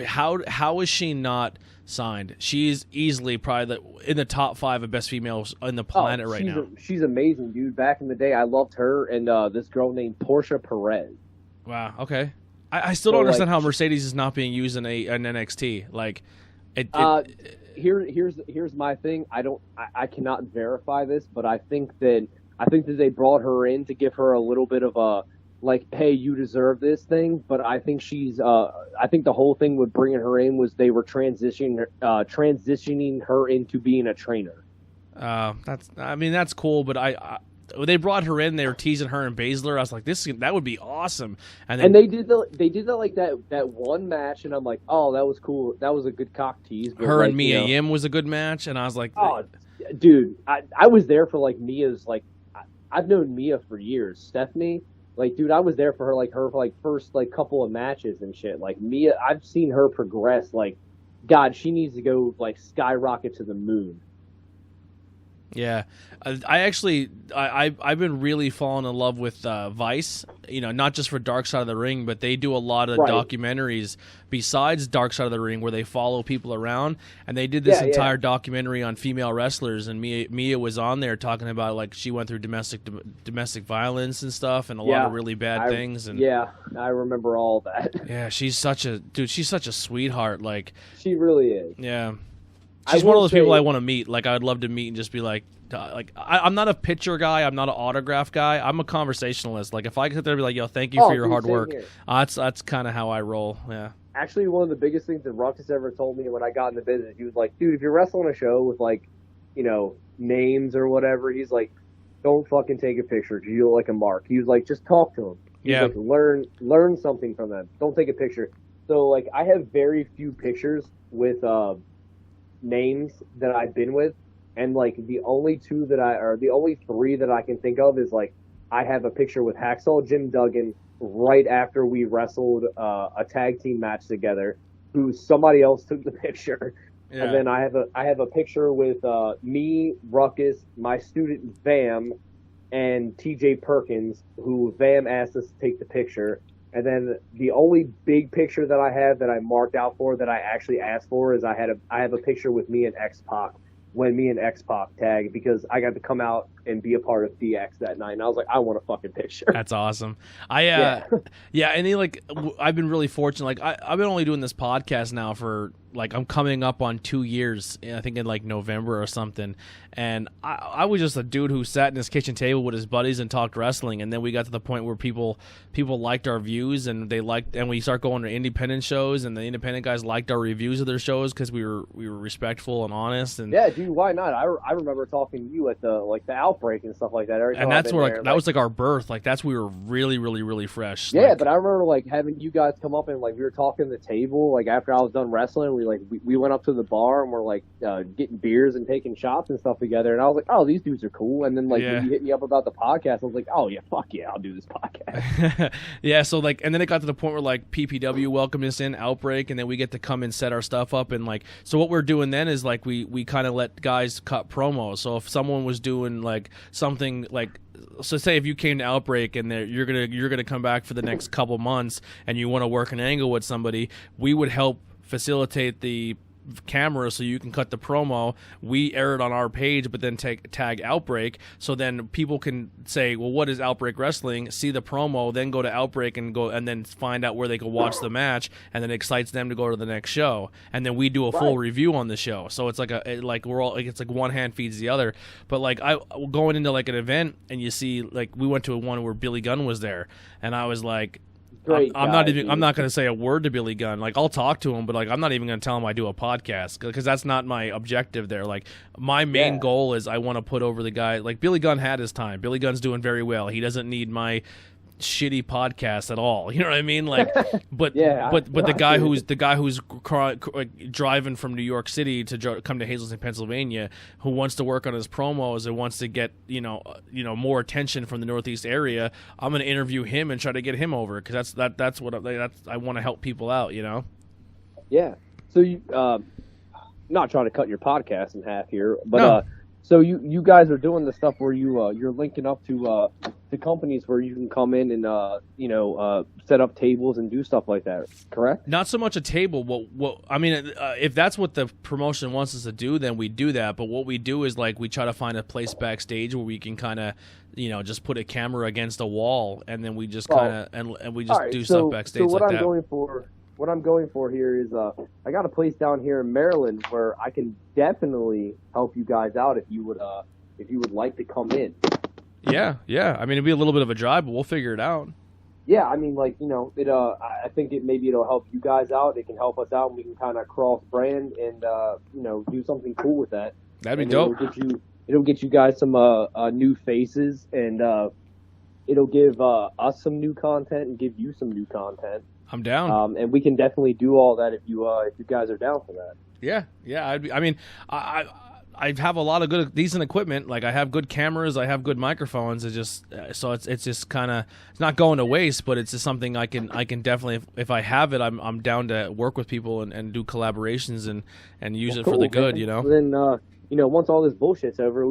how is she not signed? She's easily probably in the top 5 of best females on the planet right now. She's amazing, dude. Back in the day, I loved her and this girl named Portia Perez. Wow. Okay. I still don't understand how Mercedes is not being used in an NXT. Like, here's my thing. I cannot verify this, but I think that they brought her in to give her a little bit of a, like, hey, you deserve this thing, but I think I think the whole thing with bringing her in was they were transitioning her into being a trainer. That's cool, but when they brought her in, they were teasing her and Baszler. I was like, that would be awesome. And they did that like that one match, and I'm like, oh, that was cool. That was a good cock tease. Her and Mia Yim was a good match, and I was like, oh, dude, I was there for like Mia's, like, I've known Mia for years. Stephanie. Like, dude, I was there for her first like couple of matches and shit. Like Mia, I've seen her progress. Like, God, she needs to go like skyrocket to the moon. Yeah, I've been really falling in love with Vice. You know, not just for Dark Side of the Ring, but they do a lot of documentaries besides Dark Side of the Ring where they follow people around. And they did this entire documentary on female wrestlers, and Mia was on there talking about like she went through domestic violence and stuff, and a lot of really bad things. And I remember all that. Yeah, she's such a sweetheart. Like, she really is. Yeah. She's one of those people I want to meet. Like, I'd love to meet and just be like I'm not a picture guy. I'm not an autograph guy. I'm a conversationalist. Like, if I could sit there and be like, yo, thank you for your hard work. That's kind of how I roll. Yeah. Actually, one of the biggest things that Ruckus ever told me when I got in the business, he was like, dude, if you're wrestling a show with, like, you know, names or whatever, he's like, don't fucking take a picture because you look like a mark. He was like, just talk to them. He's like, learn something from them. Don't take a picture. So, like, I have very few pictures with names that I've been with, and like the only 3 that I can think of is like I have a picture with Hacksaw Jim Duggan right after we wrestled a tag team match together, who somebody else took the picture. And then I have a picture with me, Ruckus, my student Vam, and TJ Perkins, who Vam asked us to take the picture. And then the only big picture that I have that I marked out for that I actually asked for is I have a picture with me and X-Pac when me and X-Pac tagged, because I got to come out and be a part of DX that night. And I was like, I want a fucking picture. That's awesome. And then, like, I've been really fortunate. Like, I've been only doing this podcast now for, like, I'm coming up on 2 years, I think in, like, November or something. And I was just a dude who sat in his kitchen table with his buddies and talked wrestling. And then we got to the point where people liked our views, and we start going to independent shows, and the independent guys liked our reviews of their shows because we were respectful and honest. And yeah, dude, why not? I remember talking to you at the Outbreak and stuff like that. And that's where that was like our birth. Like, that's we were really, really, really fresh. Yeah, but I remember like having you guys come up and like we were talking at the table. Like, after I was done wrestling, we went up to the bar and we're like getting beers and taking shots and stuff together. And I was like, oh, these dudes are cool. And then like when you hit me up about the podcast, I was like, oh yeah, fuck yeah, I'll do this podcast. Yeah, so like, and then it got to the point where like PPW welcomed us in, Outbreak, and then we get to come and set our stuff up. And like, so what we're doing then is like we kind of let guys cut promos. So if someone was doing like something like, so say if you came to Outbreak and you're gonna come back for the next couple months and you want to work an angle with somebody, we would help facilitate the camera so you can cut the promo. We air it on our page, but then tag Outbreak, so then people can say, well, what is Outbreak Wrestling? See the promo, then go to Outbreak and then find out where they can watch the match, and then it excites them to go to the next show, and then we do a full review on the show. So it's like it's like one hand feeds the other. But like I going into like an event and you see like we went to one where Billy Gunn was there, and I was like, I'm not going to say a word to Billy Gunn. Like, I'll talk to him, but like I'm not even going to tell him I do a podcast, because that's not my objective there. Like, my main goal is I want to put over the guy. Like, Billy Gunn had his time. Billy Gunn's doing very well. He doesn't need my shitty podcast at all. You know what I mean? Like, but the guy who's driving from New York City to come to Hazleton, Pennsylvania, who wants to work on his promos and wants to get more attention from the Northeast area, I'm going to interview him and try to get him over, because that's what I want to help people out. Yeah. So you not trying to cut your podcast in half here, but no. So you guys are doing the stuff where you're linking up to companies where you can come in and set up tables and do stuff like that, correct? Not so much a table. What I mean, if that's what the promotion wants us to do, then we do that. But what we do is like we try to find a place backstage where we can kind of just put a camera against a wall, and then we just kind of and we just do stuff backstage. So what I'm going for here is I got a place down here in Maryland where I can definitely help you guys out if you would like to come in. Yeah. I mean, it'd be a little bit of a drive, but we'll figure it out. Yeah, I mean, like, I think it'll help you guys out. It can help us out, and we can kind of cross brand and do something cool with that. That'd be dope. It'll get you guys some new faces, and it'll give us some new content and give you some new content. I'm down. And we can definitely do all that if you guys are down for that. Yeah. I have a lot of decent equipment. Like, I have good cameras, I have good microphones. It's just it's just kind of, it's not going to waste, but it's just something I can definitely, if I have it, I'm down to work with people and do collaborations and use it for the good. Then once all this bullshit's over,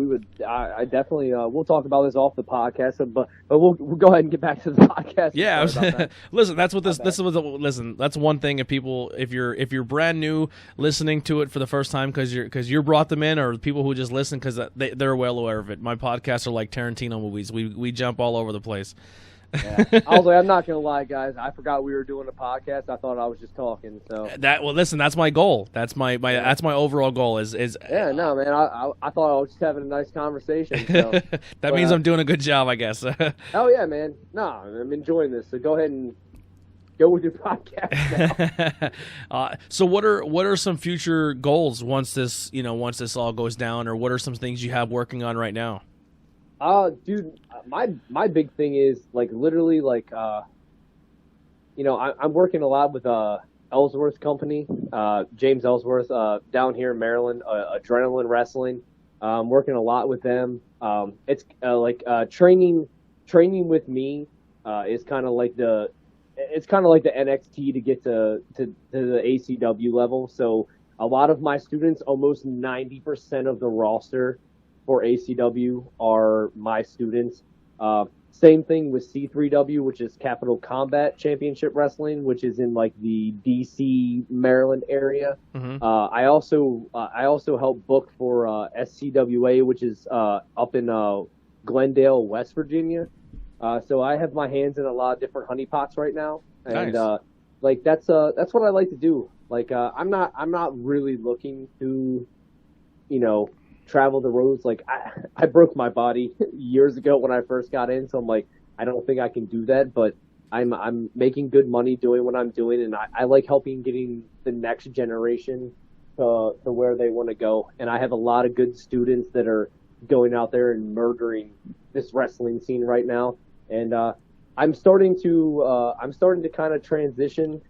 I definitely we'll talk about this off the podcast, but we'll go ahead and get back to the podcast. Yeah, listen, that's what that's one thing. If you're brand new listening to it for the first time because you brought them in, or people who just listen because they're well aware of it. My podcasts are like Tarantino movies. We jump all over the place. Yeah. I was like, I'm not gonna lie, guys. I forgot we were doing a podcast. I thought I was just talking. So listen, that's my goal. That's my that's my overall goal. Is yeah, no, man. I thought I was just having a nice conversation. So. That means I'm doing a good job, I guess. Oh yeah, man. No, I'm enjoying this. So go ahead and go with your podcast now. So what are some future goals once this all goes down, or what are some things you have working on right now? Dude, my big thing is like literally like I'm working a lot with Ellsworth's company, James Ellsworth, down here in Maryland, Adrenaline Wrestling. I'm working a lot with them. It's training with me is kind of like the NXT to get to the ACW level. So a lot of my students, almost 90% of the roster for ACW are my students. Same thing with C3W, which is Capital Combat Championship Wrestling, which is in like the DC, Maryland area. Mm-hmm. I also help book for SCWA, which is up in Glendale, West Virginia. So I have my hands in a lot of different honeypots right now, and nice. That's what I like to do. Like I'm not really looking to, travel the roads. Like I broke my body years ago when I first got in, so I'm like, I don't think I can do that, but I'm making good money doing what I'm doing, and I like helping getting the next generation to where they want to go. And I have a lot of good students that are going out there and murdering this wrestling scene right now. And I'm starting to kind of transition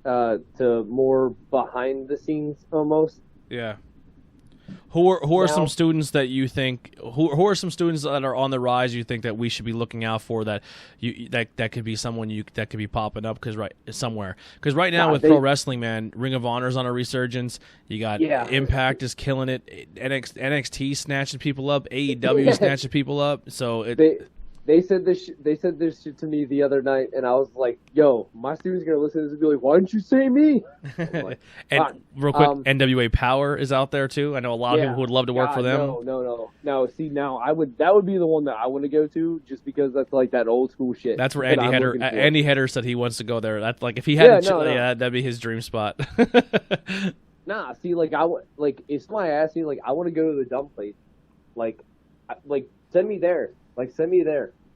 to more behind the scenes almost. Yeah. Who are some students that you think who are some students that are on the rise you think that we should be looking out for, that that could be someone that could be popping up somewhere? Because right now with pro wrestling, man, Ring of Honor's on a resurgence. You got Impact is killing it. NXT snatching people up. AEW snatching people up. So They said this. They said this shit to me the other night, and I was like, "Yo, my students gonna listen to this and be like, why didn't you say me?" Like, And real quick, NWA Power is out there too. I know a lot of people who would love to work for them. No. See, now that would be the one that I want to go to, just because that's like that old school shit. That's where Andy Header said he wants to go there. That's like if he had, that'd be his dream spot. Nah, see, like if somebody asked me, like I want to go to the dumb place, like send me there,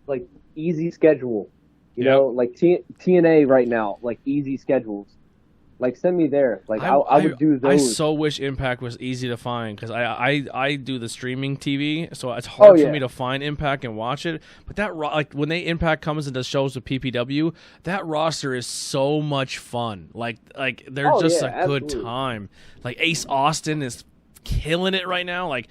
like easy schedule, you know, like TNA right now, like easy schedules, like send me there, like I would do those. I so wish Impact was easy to find because I do the streaming TV, so it's hard for me to find Impact and watch it. But that like when Impact comes and does shows with PPW, that roster is so much fun. Like they're just a good time. Like Ace Austin is killing it right now. Like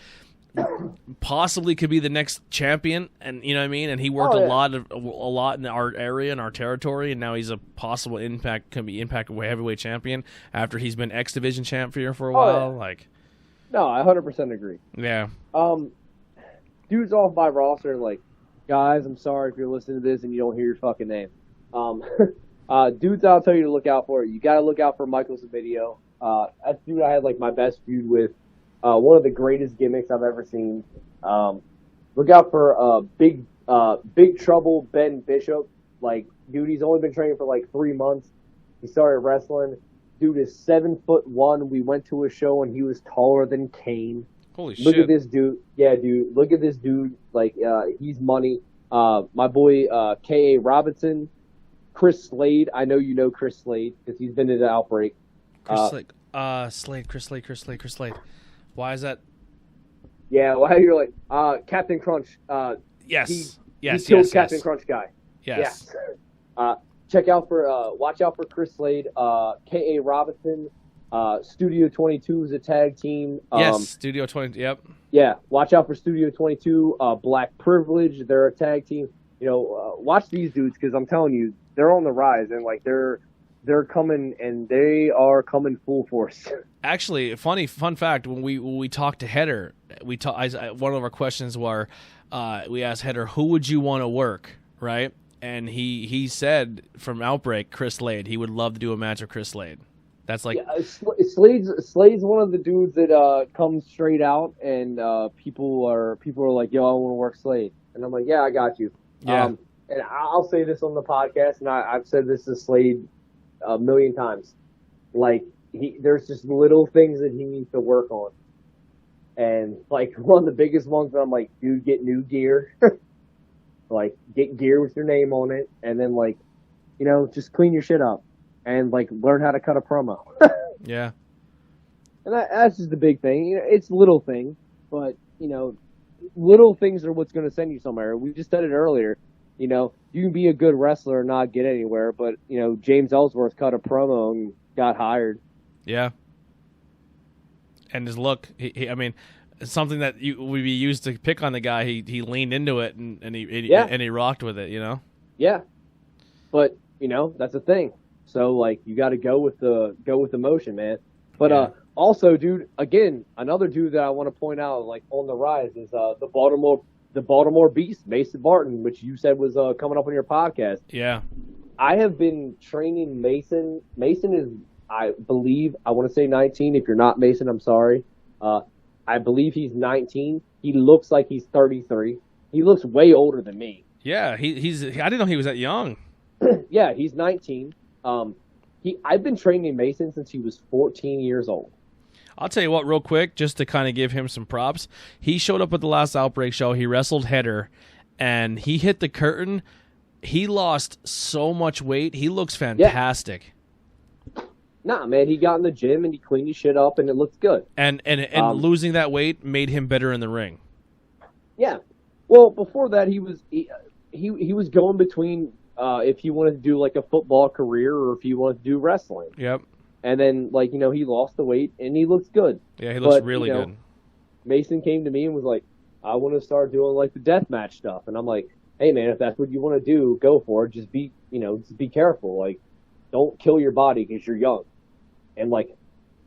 possibly could be the next champion, and you know what I mean. And he worked a lot in our area and our territory, and now he's a possible Impact heavyweight champion after he's been X Division champion for a while. Like, no, I 100% agree. Yeah. Dudes off my roster, like, guys, I'm sorry if you're listening to this and you don't hear your fucking name. Dudes, I'll tell you to look out for. You got to look out for Michael Savidio. That's the dude I had like my best feud with. One of the greatest gimmicks I've ever seen. Look out for Big Trouble Ben Bishop. Like, dude, he's only been training for like 3 months. He started wrestling. Dude is 7'1". We went to a show and he was taller than Kane. Holy shit! Look at this dude. Yeah, dude. Look at this dude. Like, he's money. My boy K.A. Robinson, Chris Slade. I know you know Chris Slade because he's been in the Outbreak. Chris Slade. Why is that? Yeah, why you're like Captain Crunch? Yes. He killed Captain Crunch guy. Yes. Yeah. Watch out for Chris Slade, K.A. Robinson, Studio 22 is a tag team. Yes, Studio 20. Yep. Yeah, watch out for Studio 22, Black Privilege. They're a tag team. You know, watch these dudes because I'm telling you, they're on the rise and like they're coming and they are coming full force. Actually, fun fact: when we talked to Header, one of our questions were, we asked Header, who would you want to work, right? And he said from Outbreak, Chris Slade. He would love to do a match with Chris Slade. That's like Slade's one of the dudes that comes straight out, and people are like, yo, I want to work Slade, and I'm like, yeah, I got you. Yeah. And I'll say this on the podcast, and I've said this to Slade a million times. Like, there's just little things that he needs to work on. And, like, one of the biggest ones that I'm like, dude, get new gear. Like, get gear with your name on it. And then, like, you know, just clean your shit up. And, like, learn how to cut a promo. Yeah. And that's just the big thing. You know, it's little things. But, you know, little things are what's going to send you somewhere. We just said it earlier. You know, you can be a good wrestler and not get anywhere. But, you know, James Ellsworth cut a promo and got hired. Yeah. And his look, I mean, something that would be used to pick on the guy, he leaned into it and he rocked with it, you know? Yeah. But, you know, that's the thing. So, like, you got to go with the motion, man. But also, dude, again, another dude that I want to point out, like, on the rise is the Baltimore Beast, Mason Barton, which you said was coming up on your podcast. Yeah. I have been training Mason. Mason is, I believe, I want to say 19. If you're not Mason, I'm sorry. I believe he's 19. He looks like he's 33. He looks way older than me. Yeah, he's. I didn't know he was that young. Yeah, he's 19. I've been training Mason since he was 14 years old. I'll tell you what, real quick, just to kind of give him some props. He showed up at the last Outbreak show. He wrestled Header, and he hit the curtain. He lost so much weight. He looks fantastic. Yeah. Nah, man, he got in the gym and he cleaned his shit up and it looks good. And losing that weight made him better in the ring. Yeah. Well, before that, he was going between if he wanted to do like a football career or if he wanted to do wrestling. Yep. And then, like, you know, he lost the weight and he looks good. Yeah, he looks really good. Mason came to me and was like, I want to start doing like the deathmatch stuff. And I'm like, hey man, if that's what you want to do, go for it. Just be careful. Like, don't kill your body because you're young. And like,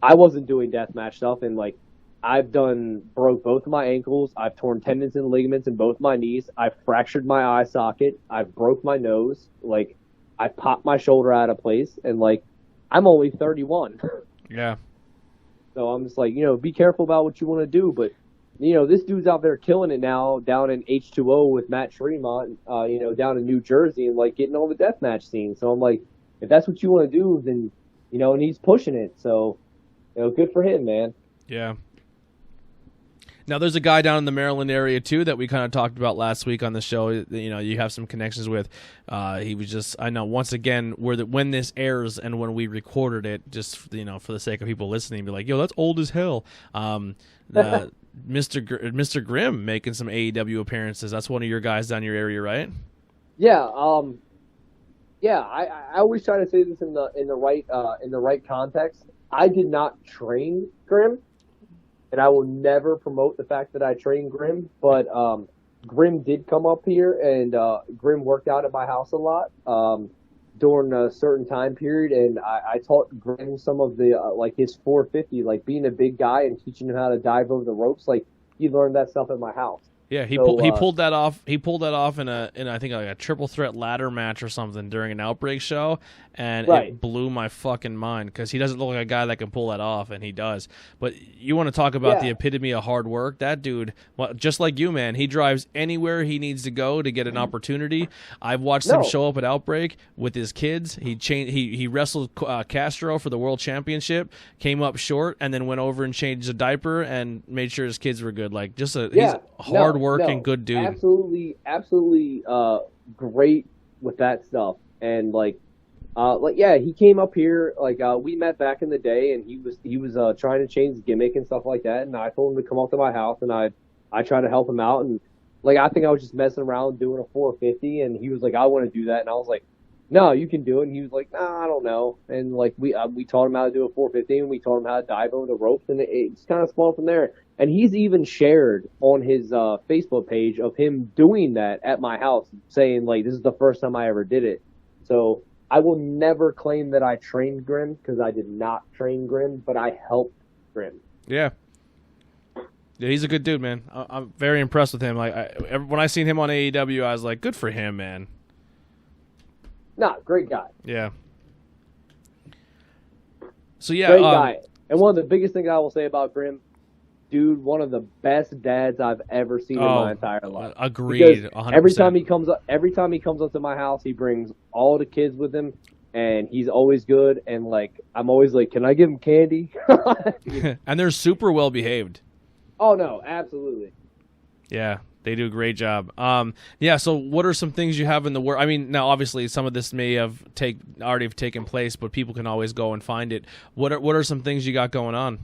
I wasn't doing deathmatch stuff, and like, I've broke both of my ankles. I've torn tendons and ligaments in both my knees. I've fractured my eye socket. I've broke my nose. Like, I popped my shoulder out of place, and like, I'm only 31. Yeah. So I'm just like, be careful about what you want to do. But, this dude's out there killing it now down in H2O with Matt Tremont, down in New Jersey, and like getting on the deathmatch scene. So I'm like, if that's what you want to do, then, and he's pushing it. So, good for him, man. Yeah. Now, there's a guy down in the Maryland area, too, that we kind of talked about last week on the show. You have some connections with. He was just, I know, once again, when this airs and when we recorded it, just, for the sake of people listening, be like, yo, that's old as hell. Mr. Grimm making some AEW appearances. That's one of your guys down your area, right? Yeah. I always try to say this in the right context. I did not train Grimm. And I will never promote the fact that I trained Grimm, but Grimm did come up here, and Grimm worked out at my house a lot during a certain time period, and I taught Grimm some of the like his 450, like being a big guy and teaching him how to dive over the ropes. Like, he learned that stuff at my house. Yeah, he pulled that off. He pulled that off in I think like a triple threat ladder match or something during an Outbreak show, and It blew my fucking mind because he doesn't look like a guy that can pull that off, and he does. But you want to talk about the epitome of hard work? That dude, just like you, man, he drives anywhere he needs to go to get an opportunity. I've watched him show up at Outbreak with his kids. He wrestled Castro for the world championship, came up short, and then went over and changed a diaper and made sure his kids were good. Like, just he's a hard working good dude. Absolutely great with that stuff. And he came up here, we met back in the day, and he was trying to change his gimmick and stuff like that, and I told him to come up to my house, and I tried to help him out, and I think I was just messing around doing a 450, and he was like, I want to do that, and I was like, no, you can do it, and he was like, nah, I don't know, and we taught him how to do a 450, and we taught him how to dive over the ropes, and it just kind of spawned from there. And he's even shared on his Facebook page of him doing that at my house, saying, like, this is the first time I ever did it. So I will never claim that I trained Grimm, because I did not train Grimm, but I helped Grimm. Yeah. Yeah, he's a good dude, man. I'm very impressed with him. When I seen him on AEW, I was like, good for him, man. Nah, great guy. Yeah. So, yeah. Great guy. And one of the biggest things I will say about Grimm, dude, one of the best dads I've ever seen in my entire life. Agreed, 100%. Every time he comes up to my house, he brings all the kids with him, and he's always good. And I'm always like, can I give him candy? And they're super well behaved. Oh no, absolutely. Yeah, they do a great job. So what are some things you have in the work? I mean, now obviously some of this may already have taken place, but people can always go and find it. What are some things you got going on?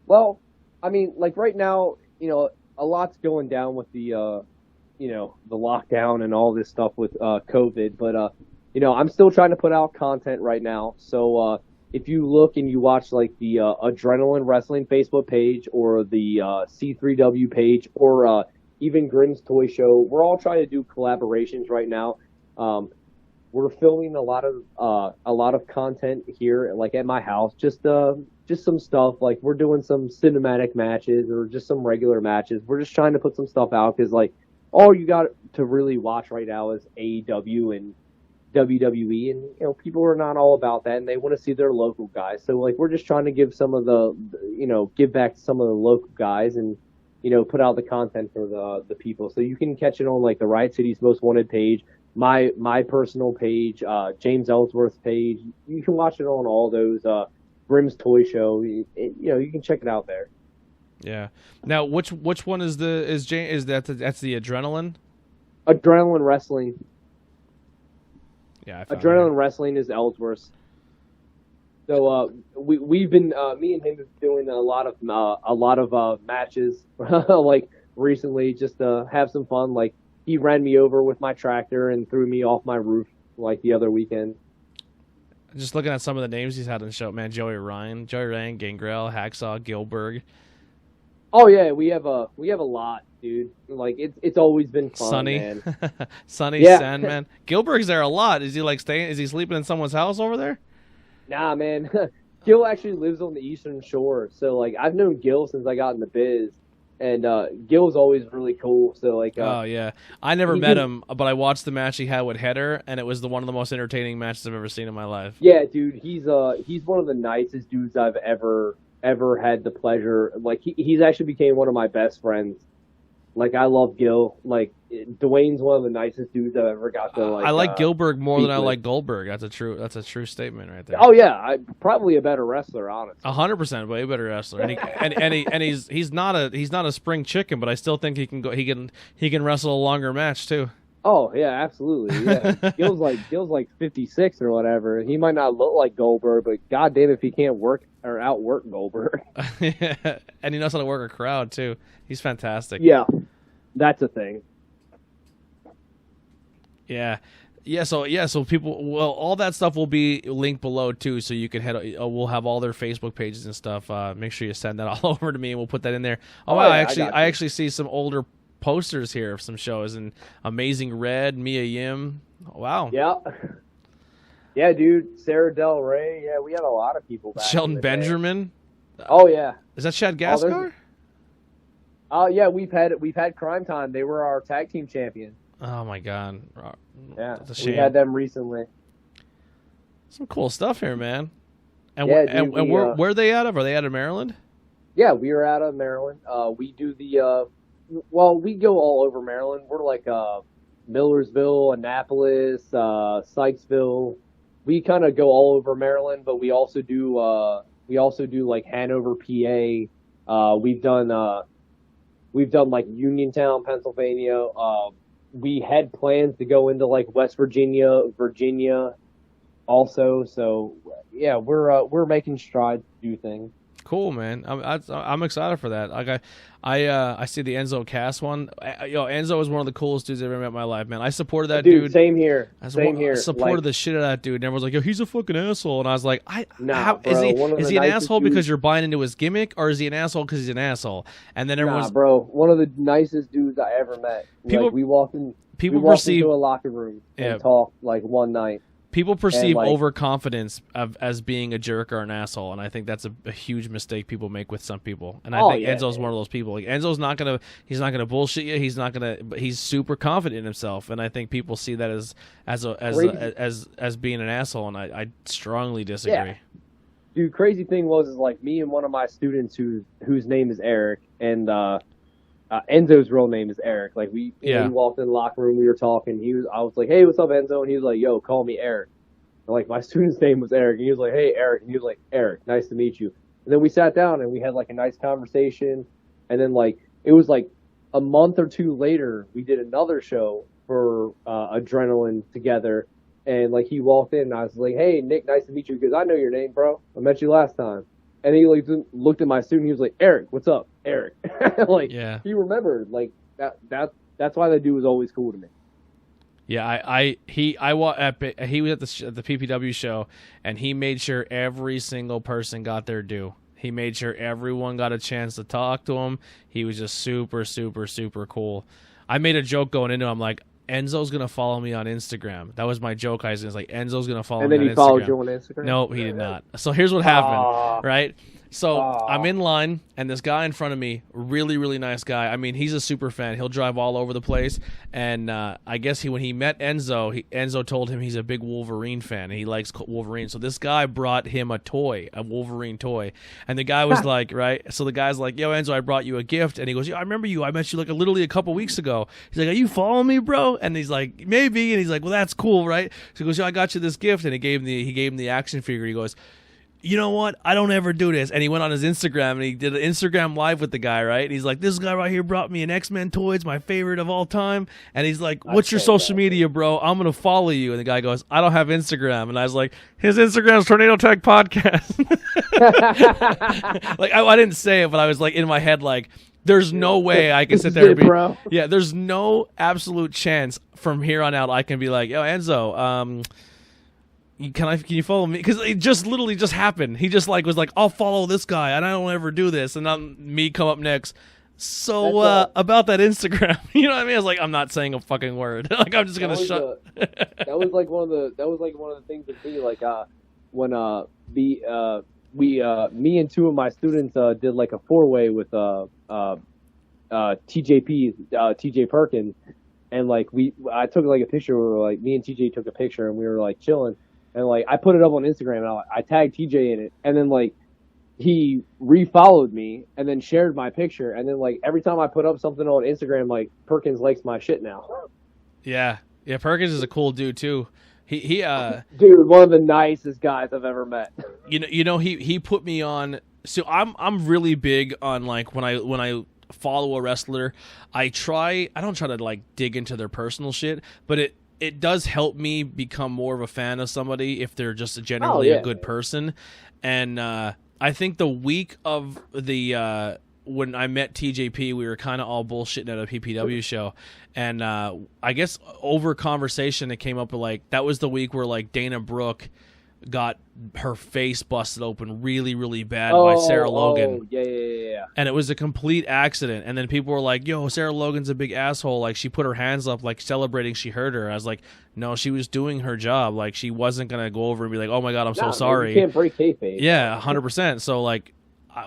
Well, I mean, right now, a lot's going down with the, the lockdown and all this stuff with COVID. But, I'm still trying to put out content right now. So if you look and you watch, the Adrenaline Wrestling Facebook page or the C3W page or even Grimm's Toy Show, we're all trying to do collaborations right now. We're filming a lot of content here, at my house, just some stuff. We're doing some cinematic matches or just some regular matches. We're just trying to put some stuff out because all you got to really watch right now is AEW and WWE, and people are not all about that, and they want to see their local guys. So we're just trying to give some of give back to some of the local guys and put out the content for the people. So you can catch it on the Riot City's Most Wanted page, my personal page, James Ellsworth's page. You can watch it on all those. Grimm's Toy Show. You can check it out there. Yeah. Now, which one is that's the Adrenaline? Adrenaline Wrestling. Yeah. Adrenaline Wrestling is Ellsworth's. So we've been me and him have been doing a lot of matches recently just to have some fun. He ran me over with my tractor and threw me off my roof the other weekend. Just looking at some of the names he's had on the show, man. Joey Ryan, Gangrel, Hacksaw, Gilbert. Oh yeah, we have a lot, dude. It's always been fun, Sonny. Man. Sonny, Sandman. Gilbert's there a lot. Is he staying? Is he sleeping in someone's house over there? Nah, man. Gil actually lives on the Eastern Shore, so like I've known Gil since I got in the biz, and Gil's always really cool. So like, oh yeah, I never met him, but I watched the match he had with Header, and it was one of the most entertaining matches I've ever seen in my life. Yeah, dude, he's one of the nicest dudes I've ever had the pleasure. Like he's actually became one of my best friends. Like I love Gil. Like Dwayne's one of the nicest dudes I've ever got to like. I like Gilbert more than I like Goldberg. That's a true statement right there. Oh yeah, probably a better wrestler, honestly. 100% way better wrestler. And he's not a spring chicken, but I still think he can wrestle a longer match too. Oh yeah, absolutely. Yeah. Gil's like 56 or whatever. He might not look like Goldberg, but goddamn if he can't work or outwork Goldberg. Yeah. And he knows how to work a crowd too. He's fantastic. Yeah, that's a thing. Yeah. So people, well, all that stuff will be linked below too, so you can we'll have all their Facebook pages and stuff. Make sure you send that all over to me, and we'll put that in there. Oh wow, yeah, I actually see some older posters here of some shows, and Amazing Red, Mia Yim. Wow. Yeah, dude. Sarah Del Rey. Yeah, we had a lot of people back. Shelton Benjamin. Oh yeah. Is that Shad Gaspar? Oh yeah, we've had Crime Time. They were our tag team champion. Oh my god. Yeah, that's a shame. We had them recently. Some cool stuff here, man. And yeah, where are they out of? Are they out of Maryland? Yeah, we are out of Maryland. We do the we go all over Maryland. We're like Millersville, Annapolis, Sykesville. We kind of go all over Maryland, but we also do like Hanover, PA. We've done like Uniontown, Pennsylvania. We had plans to go into like West Virginia also. So yeah, we're making strides to do things. Cool, man. I'm excited for that. Like I see the Enzo Cass one. Enzo is one of the coolest dudes I've ever met in my life, man. I supported that dude. Same here. I here. supported the shit out of that dude. And everyone's like, yo, he's a fucking asshole. And I was like, is he an asshole dudes. because you're buying into his gimmick, or is he an asshole because he's an asshole? And then everyone's bro, one of the nicest dudes I ever met. We walked into a locker room and talked like one night. People perceive overconfidence as being a jerk or an asshole, and I think that's a huge mistake people make with some people. And I think Enzo's one of those people. Like Enzo's not gonna bullshit you. But he's super confident in himself, and I think people see that as being an asshole, and I strongly disagree. Yeah. Dude, crazy thing was like me and one of my students whose name is Eric, and Enzo's real name is Eric. Like we walked in the locker room, we were talking. I was like, "Hey, what's up, Enzo?" And he was like, "Yo, call me Eric." And like my student's name was Eric, and he was like, "Hey, Eric," and he was like, "Eric, nice to meet you." And then we sat down and we had like a nice conversation. And then like it was like a month or two later, we did another show for Adrenaline together. And like he walked in, and I was like, "Hey, Nick, nice to meet you," because I know your name, bro. I met you last time. And he like looked at my student. He was like, "Eric, what's up, Eric?" He remembered. Like that's why that dude was always cool to me. Yeah, he was at the PPW show, and he made sure every single person got their due. He made sure everyone got a chance to talk to him. He was just super, super, super cool. I made a joke going into him, like, Enzo's going to follow me on Instagram. That was my joke. I was like, Enzo's going to follow me on Instagram. And then he followed you on Instagram? No, he did not. So here's what happened, right? So I'm in line, and this guy in front of me, really, really nice guy. I mean, he's a super fan. He'll drive all over the place. And I guess when he met Enzo, Enzo told him he's a big Wolverine fan, and he likes Wolverine. So this guy brought him a Wolverine toy. And the guy was like, right? So the guy's like, "Yo, Enzo, I brought you a gift." And he goes, "Yo, I remember you. I met you like literally a couple weeks ago." He's like, "Are you following me, bro?" And he's like, "Maybe." And he's like, "Well, that's cool, right?" So he goes, "Yo, I got you this gift." And he gave him the action figure. He goes, "You know what? I don't ever do this." And he went on his Instagram, and he did an Instagram live with the guy, right? And he's like, "This guy right here brought me an X-Men toy. It's my favorite of all time." And he's like, "What's your social media, bro? I'm going to follow you." And the guy goes, "I don't have Instagram." And I was like, "His Instagram is Tornado Tag Podcast." Like, I didn't say it, but I was like in my head, like, there's no way I can sit there and be, bro. Yeah, there's no absolute chance from here on out I can be like, "Yo, Enzo, can you follow me?" Because it just literally just happened. He just was like, "I'll follow this guy," and I don't ever do this. And then me come up next. So about that Instagram, you know what I mean? I was like, I'm not saying a fucking word. Like I'm just gonna shut. That was like one of the things with me. Like when me and two of my students did like a 4-way with TJ Perkins, and like I took like a picture where like me and TJ took a picture and we were like chilling, and like I put it up on Instagram and I tagged TJ in it, and then like he refollowed me and then shared my picture, and then like every time I put up something on Instagram, like Perkins likes my shit now. Yeah, Perkins is a cool dude too. He dude, one of the nicest guys I've ever met. He put me on. So I'm really big on like when I follow a wrestler, I don't try to like dig into their personal shit, but it does help me become more of a fan of somebody if they're just generally a good person. And I think the week of the when I met TJP, we were kind of all bullshitting at a PPW show, and I guess over conversation it came up with like that was the week where like Dana Brooke got her face busted open really, really bad by Sarah Logan. Yeah. And it was a complete accident. And then people were like, yo, Sarah Logan's a big asshole. Like, she put her hands up, like, celebrating she hurt her. I was like, no, she was doing her job. Like, she wasn't going to go over and be like, oh, my God, I'm so sorry. You can't break kayfabe. Yeah, 100%. So, like,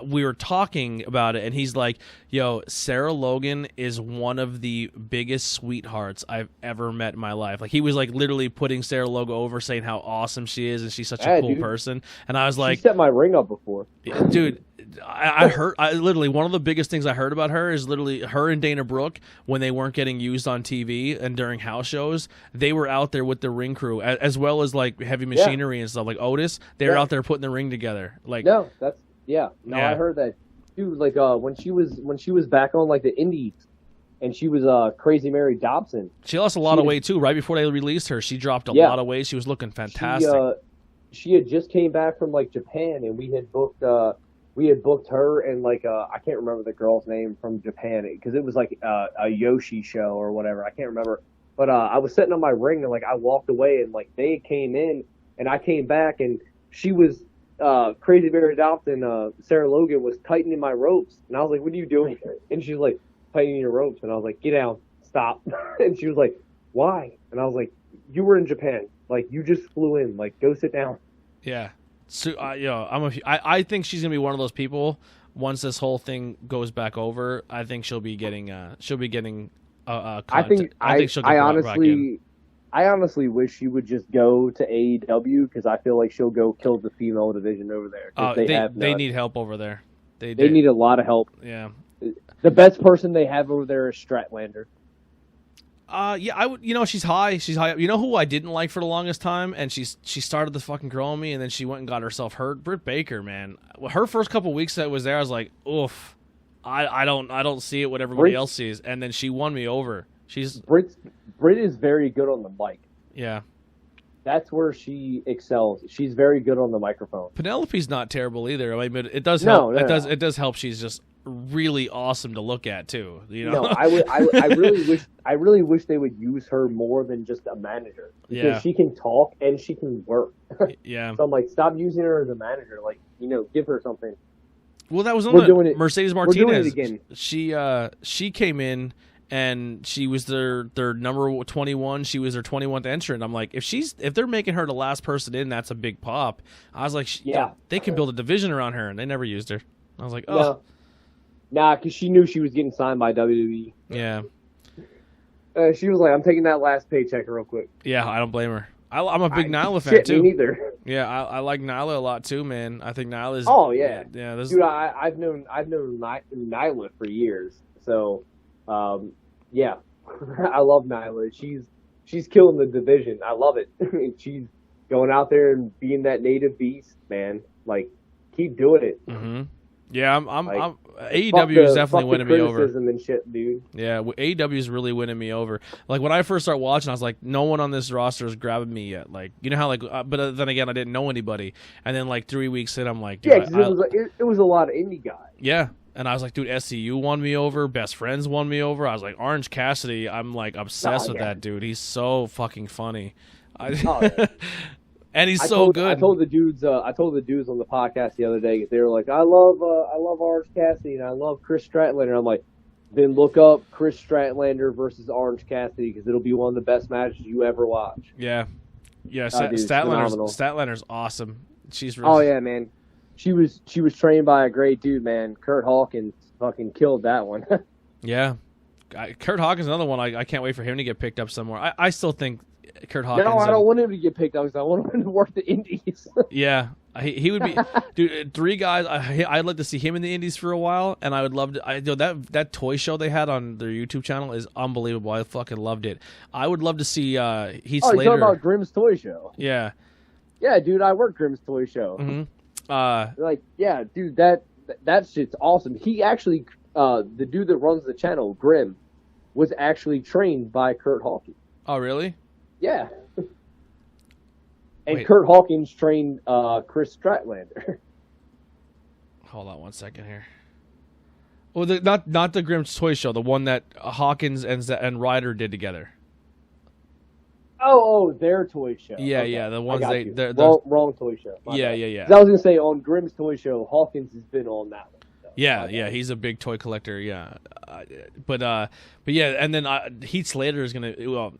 we were talking about it, and he's like, yo, Sarah Logan is one of the biggest sweethearts I've ever met in my life. Like, he was, like, literally putting Sarah Logan over, saying how awesome she is, and she's such a cool person. And I was like... She set my ring up before. Dude, I literally, one of the biggest things I heard about her is literally her and Dana Brooke, when they weren't getting used on TV and during house shows, they were out there with the ring crew, as well as, like, heavy machinery and stuff. Like, Otis, they were out there putting the ring together. Like, no, that's... Yeah, no, I heard that, dude. Like, when she was back on like the Indies, and she was Crazy Mary Dobson. She lost a lot of weight too. Right before they released her, she dropped a lot of weight. She was looking fantastic. She had just came back from like Japan, and we had booked her and like I can't remember the girl's name from Japan because it was like a Yoshi show or whatever. I can't remember, but I was sitting on my ring and like I walked away and like they came in and I came back and she was. Crazy Mary Dobson, Sarah Logan was tightening my ropes, and I was like, "What are you doing?" And she was like, "Tightening your ropes," and I was like, "Get down, stop." And she was like, "Why?" And I was like, "You were in Japan, like you just flew in, like go sit down." Yeah, so I think she's gonna be one of those people. Once this whole thing goes back over, I think she'll be getting I think she'll get I honestly wish she would just go to AEW because I feel like she'll go kill the female division over there. They need help over there. They need a lot of help. Yeah. The best person they have over there is Statlander. I would. She's high. She's high. You know who I didn't like for the longest time, and she started to fucking grow on me, and then she went and got herself hurt. Britt Baker, man. Her first couple weeks that was there, I was like, oof. I don't see it what everybody else sees, and then she won me over. Britt is very good on the mic. Yeah. That's where she excels. She's very good on the microphone. Penelope's not terrible either. I mean, it does help. It does help. She's just really awesome to look at too. No, I really wish they would use her more than just a manager because she can talk and she can work. Yeah. So I'm like, stop using her as a manager. Like, give her something. Well, that was on Mercedes Martinez. We're doing it again. She came in. And she was their number 21. She was their 21th entrant. I'm like, if they're making her the last person in, that's a big pop. I was like, they can build a division around her, and they never used her. I was like, oh, nah, because she knew she was getting signed by WWE. Yeah. She was like, I'm taking that last paycheck real quick. Yeah, I don't blame her. I'm a big Nyla fan too. Me neither. Yeah, I like Nyla a lot too, man. I think Nyla's. Oh yeah. Dude, I've known Nyla for years, so. Yeah, I love Nyla. She's killing the division. I love it. She's going out there and being that native beast, man. Like, keep doing it. Mm-hmm. Yeah, I'm AEW is definitely winning me over. And shit, dude. Yeah, AEW is really winning me over. Like when I first started watching, I was like, no one on this roster is grabbing me yet. Like, you know how but then again, I didn't know anybody. And then like 3 weeks in, I'm like, dude, it was a lot of indie guys. Yeah. And I was like, dude, SCU won me over. Best Friends won me over. I was like, Orange Cassidy, I'm like obsessed with that dude. He's so fucking funny. And he's so good. I told the dudes on the podcast the other day, they were like, I love Orange Cassidy and I love Chris Statlander. I'm like, then look up Chris Statlander versus Orange Cassidy because it'll be one of the best matches you ever watch. Yeah. Statlander's awesome. She's really... Oh yeah, man. she was trained by a great dude, man. Kurt Hawkins fucking killed that one. Yeah. Kurt Hawkins, another one. I can't wait for him to get picked up somewhere. I still think Kurt Hawkins. No, I don't want him to get picked up because I want him to work the Indies. Yeah, he would be, dude. 3 guys. I'd like to see him in the Indies for a while, and I would love to. That toy show they had on their YouTube channel is unbelievable. I fucking loved it. I would love to see Heath Slater. You're talking about Grimm's Toy Show? Yeah. Yeah, dude, I work Grimm's Toy Show. Mm-hmm. Yeah, dude, that shit's awesome. He actually, the dude that runs the channel, Grimm, was actually trained by Kurt Hawkins. Oh, really? Yeah. And Wait. Kurt Hawkins trained Chris Strickland. Hold on one second here. Well, not the Grimm's Toy Show, the one that Hawkins and Ryder did together. Oh, their toy show. Yeah, Okay. yeah, the ones wrong toy show. Yeah. 'Cause I was gonna say on Grimm's Toy Show, Hawkins has been on that one. So. Yeah, he's a big toy collector. Yeah, but yeah, and then Heath Slater is gonna. Well,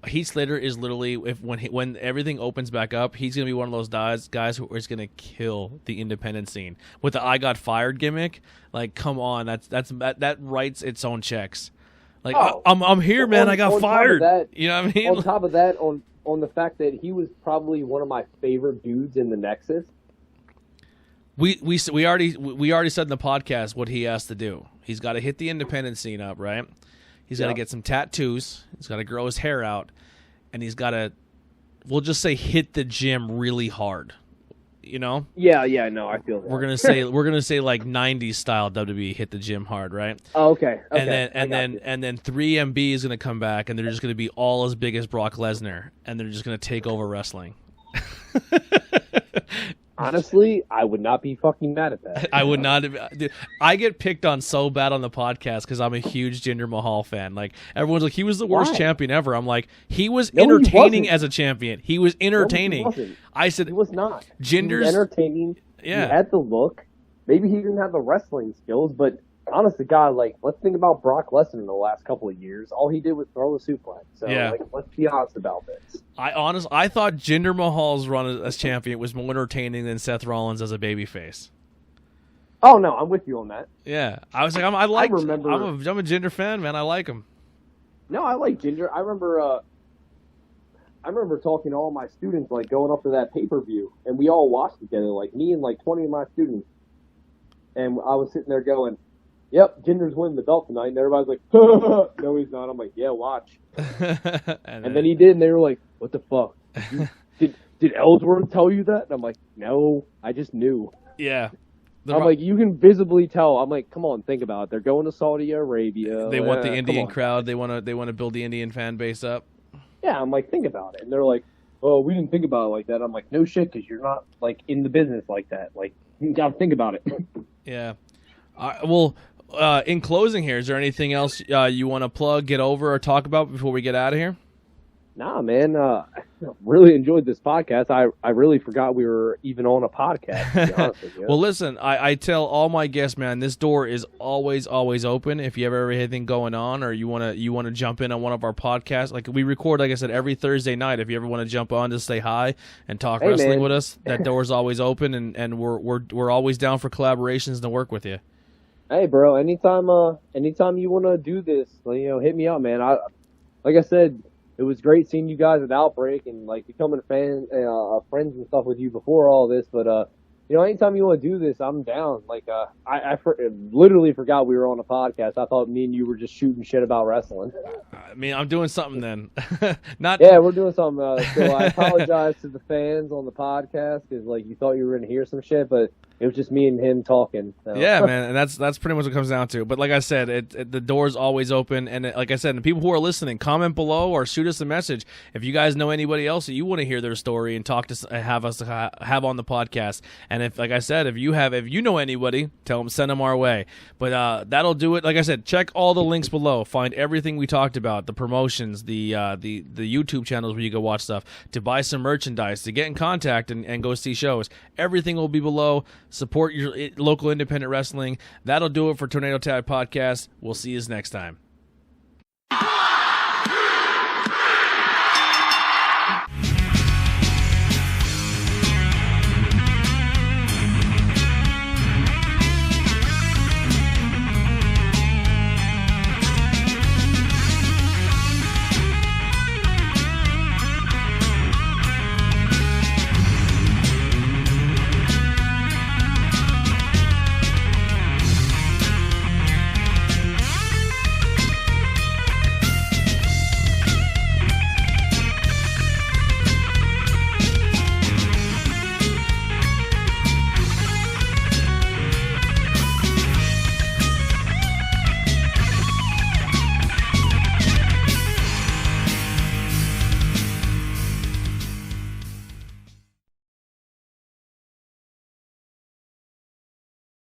Heath Slater is literally when everything opens back up, he's gonna be one of those guys who is gonna kill the independent scene with the "I got fired" gimmick. Like, come on, that writes its own checks. Like, I'm here, man. I got fired. You know what I mean? On top of that, on the fact that he was probably one of my favorite dudes in the Nexus. We already said in the podcast what he has to do. He's got to hit the independent scene up, right? He's got to get some tattoos. He's got to grow his hair out, and he's got to, we'll just say, hit the gym really hard. You know? Yeah, no, I feel that. We're gonna say like 90s style WWE, hit the gym hard, right? Oh, okay. And then 3MB is gonna come back, and they're just gonna be all as big as Brock Lesnar, and they're just gonna take over wrestling. Honestly, I would not be fucking mad at that. I would not. Dude, I get picked on so bad on the podcast because I'm a huge Jinder Mahal fan. Like, everyone's like, he was the worst champion ever. I'm like, he was entertaining as a champion. He was entertaining. No, I said he was not. Jinder's he was entertaining. Yeah, he had the look. Maybe he didn't have the wrestling skills, but honest to God, like, let's think about Brock Lesnar in the last couple of years. All he did was throw a suplex. So, let's be honest about this. I thought Jinder Mahal's run as champion was more entertaining than Seth Rollins as a babyface. Oh no, I'm with you on that. Yeah, I was like, I'm a Jinder fan, man. I like him. No, I like Jinder. I remember talking to all my students, like, going up to that pay-per-view, and we all watched together, like, me and like 20 of my students. And I was sitting there going, yep, Jinder's winning the belt tonight. And everybody's like, no, he's not. I'm like, yeah, watch. and then he did, and they were like, what the fuck? Did Ellsworth tell you that? And I'm like, no, I just knew. Yeah. I'm like, you can visibly tell. I'm like, come on, think about it. They're going to Saudi Arabia. They want the Indian crowd. They want to build the Indian fan base up. Yeah, I'm like, think about it. And they're like, oh, we didn't think about it like that. I'm like, no shit, because you're not, like, in the business like that. Like, you got to think about it. Yeah. In closing here, is there anything else you want to plug, get over, or talk about before we get out of here? Nah, man. I really enjoyed this podcast. I really forgot we were even on a podcast, to be honest with you. Well, listen, I tell all my guests, man, this door is always open. If you ever have anything going on, or you wanna jump in on one of our podcasts, like we record, like I said, every Thursday night. If you ever want to jump on to say hi and talk wrestling with us, that door's always open, and we're always down for collaborations to work with you. Hey, bro. Anytime you want to do this, hit me up, man. Like I said, it was great seeing you guys at Outbreak and like becoming friends and stuff with you before all this. But anytime you want to do this, I'm down. Like I literally forgot we were on a podcast. I thought me and you were just shooting shit about wrestling. I mean, I'm doing something then. Yeah, we're doing something. So I apologize to the fans on the podcast because like you thought you were going to hear some shit, but it was just me and him talking. So. Yeah, man, and that's pretty much what it comes down to. But like I said, the door's always open. And like I said, the people who are listening, comment below or shoot us a message if you guys know anybody else that you want to hear their story and talk to have us have on the podcast. And if, like I said, if you know anybody, tell them, send them our way. But that'll do it. Like I said, check all the links below. Find everything we talked about, the promotions, the YouTube channels where you go watch stuff, to buy some merchandise, to get in contact and go see shows. Everything will be below. Support your local independent wrestling. That'll do it for Tornado Tag Podcast. We'll see you next time.